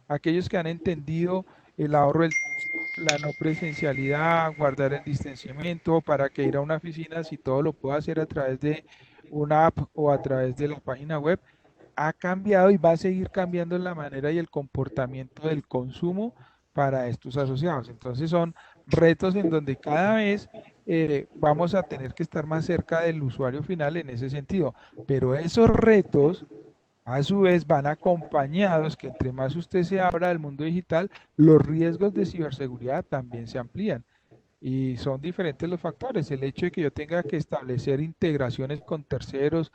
Aquellos que han entendido el ahorro del la no presencialidad, guardar el distanciamiento, para que ir a una oficina si todo lo puedo hacer a través de una app o a través de la página web, ha cambiado y va a seguir cambiando la manera y el comportamiento del consumo para estos asociados. Entonces son retos en donde cada vez vamos a tener que estar más cerca del usuario final en ese sentido. Pero esos retos, a su vez, van acompañados, que entre más usted se abra al mundo digital, los riesgos de ciberseguridad también se amplían. Y son diferentes los factores. El hecho de que yo tenga que establecer integraciones con terceros,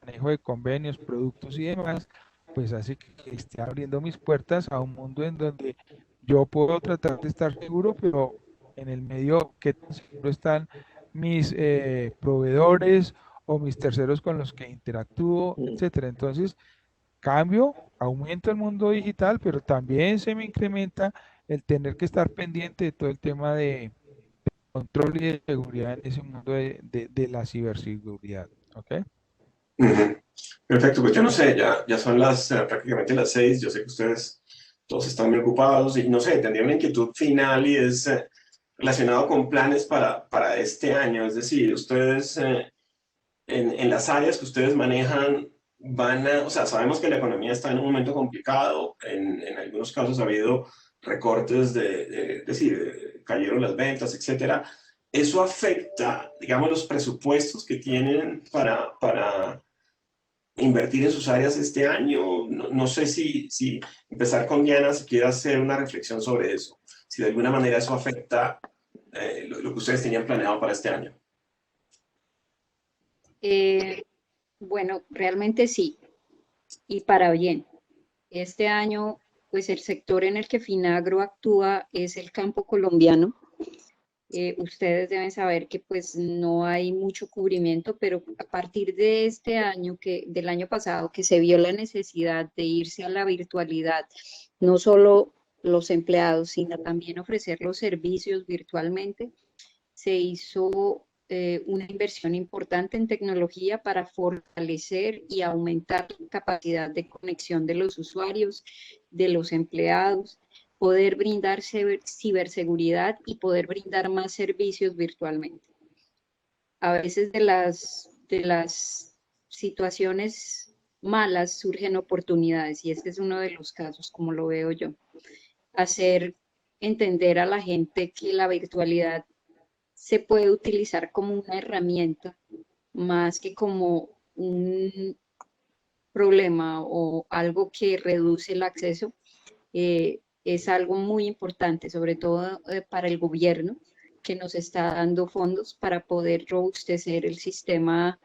manejo de convenios, productos y demás, pues hace que esté abriendo mis puertas a un mundo en donde yo puedo tratar de estar seguro, pero en el medio, ¿qué tan seguro están mis proveedores o mis terceros con los que interactúo, etcétera? Entonces, cambio, aumento el mundo digital, pero también se me incrementa el tener que estar pendiente de todo el tema de control y de seguridad en ese mundo de la ciberseguridad. ¿Ok? Ujú. Perfecto, pues yo no sé, ya son prácticamente las 6, yo sé que ustedes todos están muy ocupados y no sé, tendría una inquietud final y es relacionado con planes para este año, es decir, ustedes en las áreas que ustedes manejan o sea, sabemos que la economía está en un momento complicado, en algunos casos ha habido recortes es decir, cayeron las ventas, etcétera. ¿Eso afecta, digamos, los presupuestos que tienen para invertir en sus áreas este año? No sé si empezar con Diana, si quiere hacer una reflexión sobre eso, si de alguna manera eso afecta lo que ustedes tenían planeado para este año. Bueno, realmente sí, y para bien. Este año, pues el sector en el que Finagro actúa es el campo colombiano. Ustedes deben saber que pues no hay mucho cubrimiento, pero a partir de este año, del año pasado, que se vio la necesidad de irse a la virtualidad, no solo los empleados, sino también ofrecer los servicios virtualmente, se hizo una inversión importante en tecnología para fortalecer y aumentar la capacidad de conexión de los usuarios, de los empleados, poder brindar ciberseguridad y poder brindar más servicios virtualmente. A veces de las situaciones malas surgen oportunidades y este es uno de los casos, como lo veo yo. Hacer entender a la gente que la virtualidad se puede utilizar como una herramienta más que como un problema o algo que reduce el acceso, es algo muy importante, sobre todo para el gobierno, que nos está dando fondos para poder robustecer el sistema,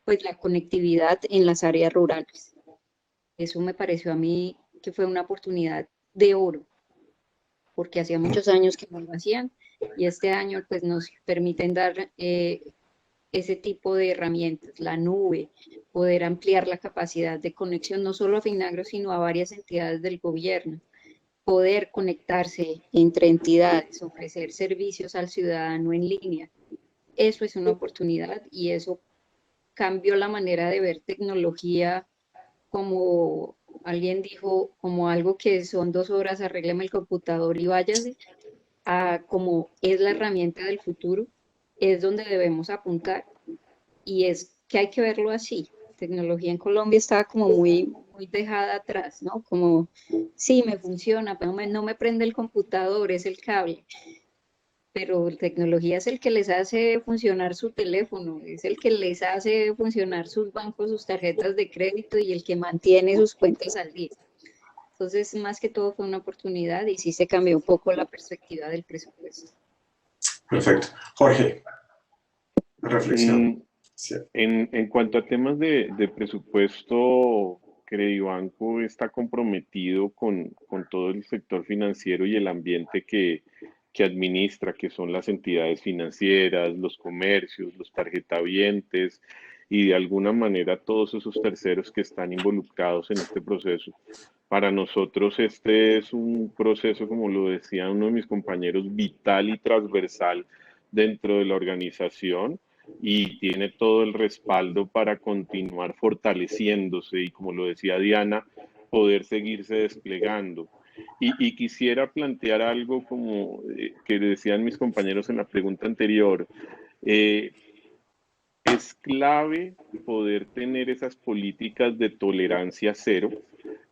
pues la conectividad en las áreas rurales. Eso me pareció a mí que fue una oportunidad de oro, porque hacía muchos años que no lo hacían y este año pues nos permiten dar ese tipo de herramientas, la nube, poder ampliar la capacidad de conexión no solo a Finagro, sino a varias entidades del gobierno, poder conectarse entre entidades, ofrecer servicios al ciudadano en línea. Eso es una oportunidad y eso cambió la manera de ver tecnología como alguien dijo, como algo que son 2 horas, arrégleme el computador y váyase, a como es la herramienta del futuro, es donde debemos apuntar y es que hay que verlo así. Tecnología en Colombia estaba como muy dejada atrás, ¿no? Como, sí, me funciona, pero no me prende el computador, es el cable. Pero tecnología es el que les hace funcionar su teléfono, es el que les hace funcionar sus bancos, sus tarjetas de crédito y el que mantiene sus cuentas al día. Entonces, más que todo fue una oportunidad y sí se cambió un poco la perspectiva del presupuesto. Perfecto. Jorge, reflexión. Sí. En cuanto a temas de presupuesto, Credibanco está comprometido con todo el sector financiero y el ambiente que administra, que son las entidades financieras, los comercios, los tarjetavientes y de alguna manera todos esos terceros que están involucrados en este proceso. Para nosotros este es un proceso, como lo decía uno de mis compañeros, vital y transversal dentro de la organización y tiene todo el respaldo para continuar fortaleciéndose y, como lo decía Diana, poder seguirse desplegando. Y quisiera plantear algo como que decían mis compañeros en la pregunta anterior. Es clave poder tener esas políticas de tolerancia cero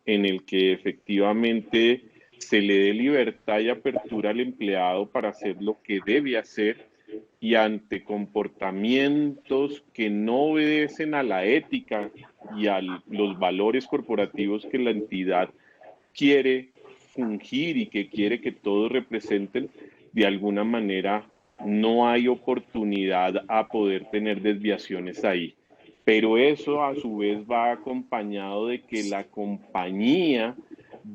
en el que efectivamente se le dé libertad y apertura al empleado para hacer lo que debe hacer y ante comportamientos que no obedecen a la ética y a los valores corporativos que la entidad quiere fungir y que quiere que todos representen, de alguna manera no hay oportunidad a poder tener desviaciones ahí. Pero eso a su vez va acompañado de que la compañía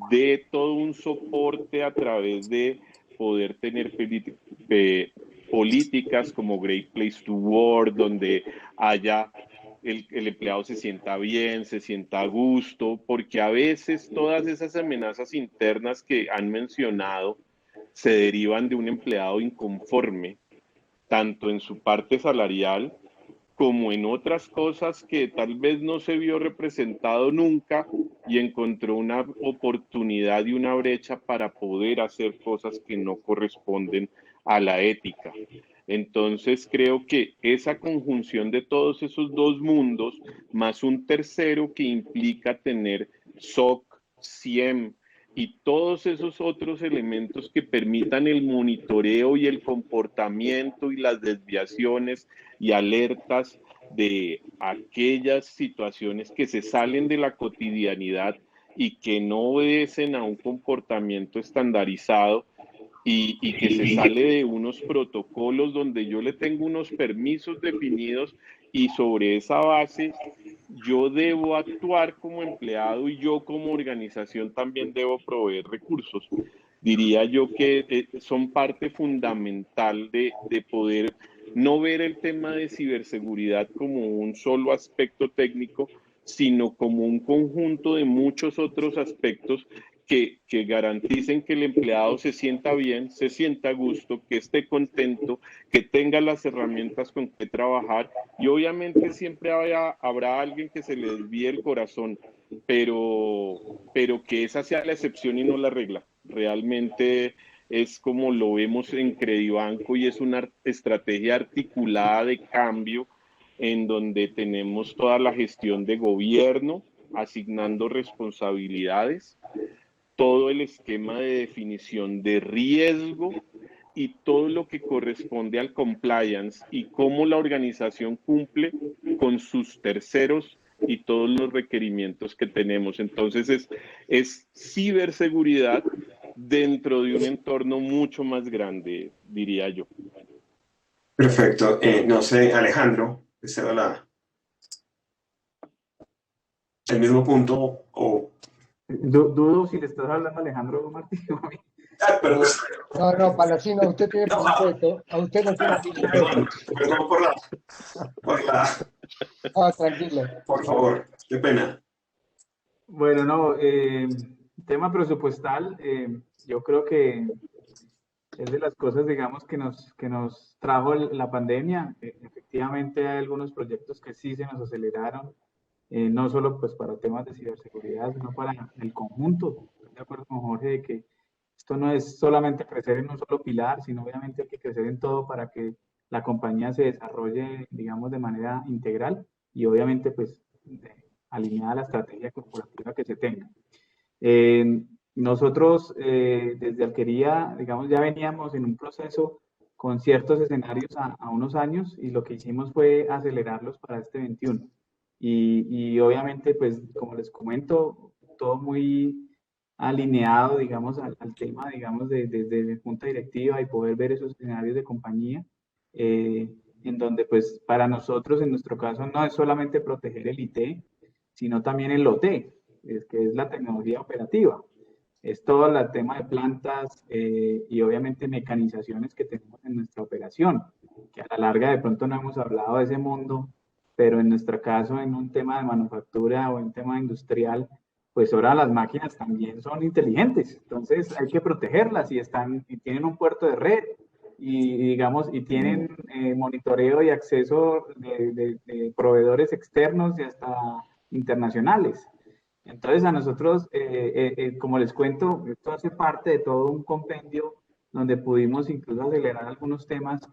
dé todo un soporte a través de poder tener políticas como Great Place to Work, donde haya el empleado se sienta bien, se sienta a gusto, porque a veces todas esas amenazas internas que han mencionado se derivan de un empleado inconforme, tanto en su parte salarial como en otras cosas que tal vez no se vio representado nunca y encontró una oportunidad y una brecha para poder hacer cosas que no corresponden a la ética. Entonces creo que esa conjunción de todos esos dos mundos, más un tercero que implica tener SOC, CIEM y todos esos otros elementos que permitan el monitoreo y el comportamiento y las desviaciones y alertas de aquellas situaciones que se salen de la cotidianidad y que no obedecen a un comportamiento estandarizado y que se sale de unos protocolos donde yo le tengo unos permisos definidos y sobre esa base yo debo actuar como empleado y yo como organización también debo proveer recursos. Diría yo que son parte fundamental de poder no ver el tema de ciberseguridad como un solo aspecto técnico, sino como un conjunto de muchos otros aspectos que garanticen que el empleado se sienta bien, se sienta a gusto, que esté contento, que tenga las herramientas con que trabajar y obviamente siempre habrá alguien que se le desvíe el corazón, pero que esa sea la excepción y no la regla. Realmente es como lo vemos en Credibanco y es una estrategia articulada de cambio en donde tenemos toda la gestión de gobierno, asignando responsabilidades, todo el esquema de definición de riesgo y todo lo que corresponde al compliance y cómo la organización cumple con sus terceros y todos los requerimientos que tenemos. Entonces es ciberseguridad dentro de un entorno mucho más grande, diría yo. Perfecto. No sé, Alejandro, te cedo el mismo punto o... Dudo si le estás hablando a Alejandro Martín o a mí. Perdón. No, Palacino, usted tiene presupuesto. A usted no tiene presupuesto. Perdón por la... Tranquilo. Por favor, qué pena. Bueno, no, tema presupuestal, yo creo que es de las cosas, digamos, que nos trajo la pandemia. Efectivamente hay algunos proyectos que sí se nos aceleraron, no solo pues para temas de ciberseguridad, sino para el conjunto. Estoy de acuerdo con Jorge de que esto no es solamente crecer en un solo pilar, sino obviamente hay que crecer en todo para que la compañía se desarrolle, digamos, de manera integral y obviamente pues alineada a la estrategia corporativa que se tenga. Nosotros desde Alquería, digamos, ya veníamos en un proceso con ciertos escenarios a unos años y lo que hicimos fue acelerarlos para este 21. Y obviamente, pues, como les comento, todo muy alineado, digamos, al tema, digamos, de junta directiva y poder ver esos escenarios de compañía, en donde, pues, para nosotros, en nuestro caso, no es solamente proteger el IT, sino también el OT, que es la tecnología operativa. Es todo el tema de plantas y obviamente mecanizaciones que tenemos en nuestra operación, que a la larga de pronto no hemos hablado de ese mundo, pero en nuestro caso, en un tema de manufactura o en tema industrial, pues ahora las máquinas también son inteligentes, entonces hay que protegerlas y tienen un puerto de red y digamos, y tienen monitoreo y acceso de proveedores externos y hasta internacionales. Entonces a nosotros, como les cuento, esto hace parte de todo un compendio donde pudimos incluso acelerar algunos temas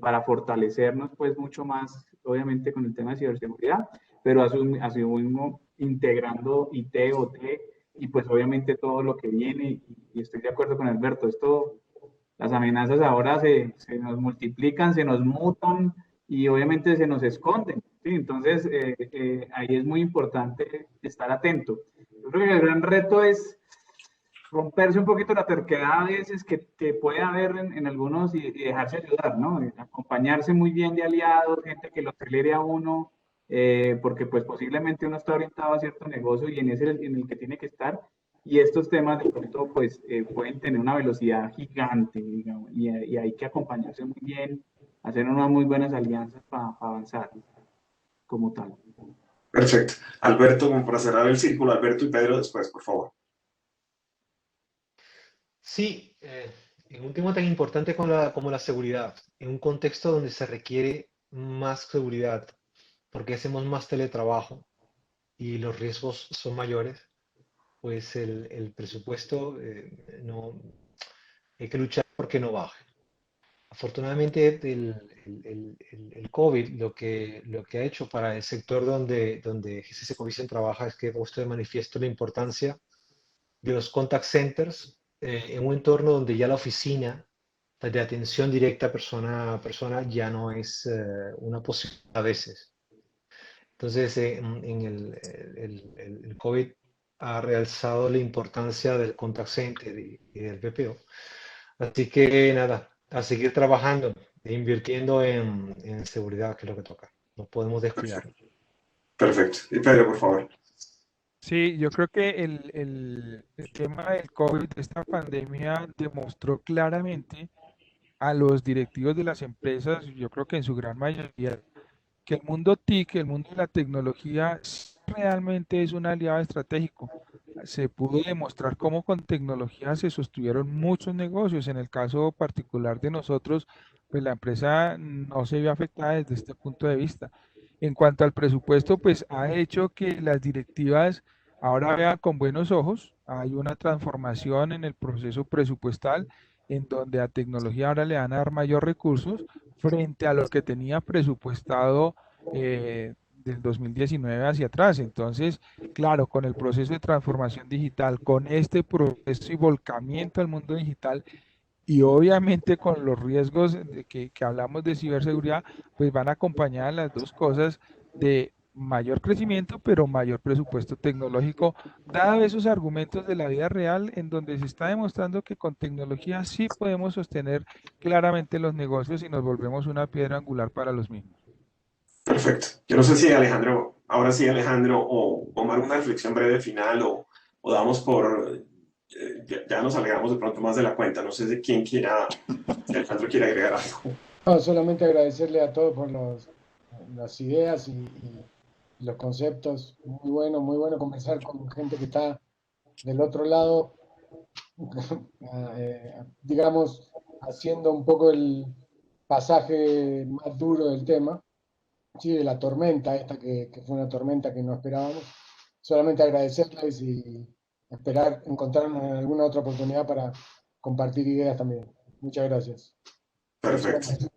para fortalecernos pues mucho más, obviamente con el tema de ciberseguridad, pero a su mismo integrando IT, OT y pues obviamente todo lo que viene y estoy de acuerdo con Alberto, esto Las amenazas ahora se nos multiplican, se nos mutan y obviamente se nos esconden, ¿sí? Entonces, ahí es muy importante estar atento. Yo creo que el gran reto es romperse un poquito la terquedad a veces que puede haber en algunos y dejarse ayudar, ¿no? Acompañarse muy bien de aliados, gente que lo acelere a uno, porque pues posiblemente uno está orientado a cierto negocio y en ese en el que tiene que estar, y estos temas de pronto pues pueden tener una velocidad gigante, digamos, y hay que acompañarse muy bien, hacer unas muy buenas alianzas para avanzar como tal. Perfecto. Alberto, como para cerrar el círculo, Alberto y Pedro después, por favor. Sí, en un tema tan importante como la seguridad, en un contexto donde se requiere más seguridad, porque hacemos más teletrabajo y los riesgos son mayores, pues el presupuesto no, hay que luchar porque no baje. Afortunadamente, el COVID lo que ha hecho para el sector donde GCC Covisión trabaja es que ha puesto de manifiesto la importancia de los contact centers en un entorno donde ya la oficina de atención directa persona a persona ya no es una posibilidad a veces. Entonces, en el COVID ha realzado la importancia del contact center y del BPO. Así que nada, a seguir trabajando e invirtiendo en seguridad, que es lo que toca. No podemos descuidarlo. Perfecto. Y Pedro, por favor. Sí, yo creo que el tema del COVID, esta pandemia, demostró claramente a los directivos de las empresas, yo creo que en su gran mayoría, que el mundo TIC, el mundo de la tecnología, sí realmente es un aliado estratégico. Se pudo demostrar cómo con tecnología se sostuvieron muchos negocios. En el caso particular de nosotros, pues la empresa no se vio afectada desde este punto de vista. En cuanto al presupuesto, pues ha hecho que las directivas ahora vean con buenos ojos. Hay una transformación en el proceso presupuestal en donde a tecnología ahora le van a dar mayor recursos frente a lo que tenía presupuestado del 2019 hacia atrás. Entonces, claro, con el proceso de transformación digital, con este proceso y volcamiento al mundo digital y obviamente con los riesgos de que hablamos de ciberseguridad, pues van acompañadas las dos cosas de mayor crecimiento, pero mayor presupuesto tecnológico, dado esos argumentos de la vida real en donde se está demostrando que con tecnología sí podemos sostener claramente los negocios y nos volvemos una piedra angular para los mismos. Perfecto. Yo no sé si Alejandro, ahora sí Alejandro, o Omar, una reflexión breve final, o damos por, ya nos alegamos de pronto más de la cuenta. No sé de quién quiera, si Alejandro quiere agregar algo. No, solamente agradecerle a todos por las ideas y los conceptos. Muy bueno conversar con gente que está del otro lado, digamos, haciendo un poco el pasaje más duro del tema, sí, de la tormenta esta que fue una tormenta que no esperábamos. Solamente agradecerles y esperar encontrarnos en alguna otra oportunidad para compartir ideas también. Muchas gracias. Perfecto.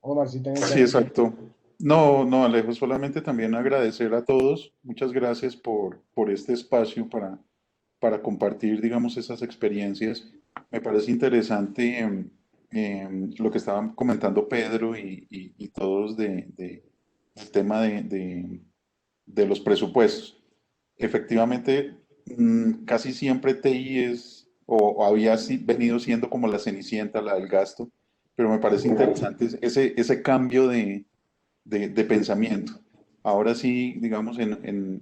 Omar, si tenés Sí, exacto. No, no, Alejo, solamente también agradecer a todos. Muchas gracias por este espacio para compartir, digamos, esas experiencias. Me parece interesante lo que estaban comentando Pedro y todos el tema de los presupuestos. Efectivamente, casi siempre TI es o había venido siendo como la cenicienta, la del gasto, pero me parece interesante ese cambio de pensamiento. Ahora sí, digamos,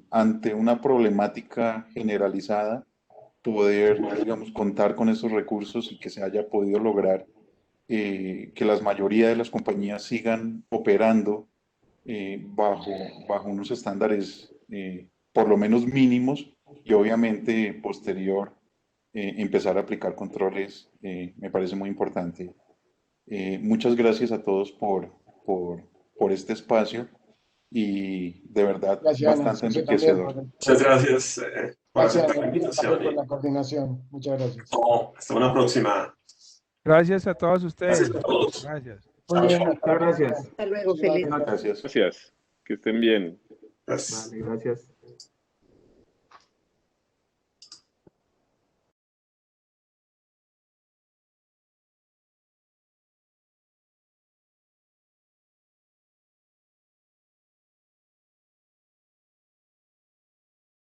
ante una problemática generalizada, poder, digamos, contar con esos recursos y que se haya podido lograr que la mayoría de las compañías sigan operando bajo unos estándares por lo menos mínimos y obviamente posterior empezar a aplicar controles me parece muy importante. Muchas gracias a todos por este espacio y de verdad Gracias, Ana. bastante Usted también enriquecedor. Muchas gracias por gracias aceptar la también invitación. por la coordinación. Muchas gracias. Hasta una próxima. Gracias a todos Gracias ustedes. a todos. Gracias. Muy Chao, bien, chao. hasta la Muchas gracias. próxima. Hasta luego, Muchas feliz. gracias. Gracias. Gracias. Que estén bien. Gracias. Vale, gracias.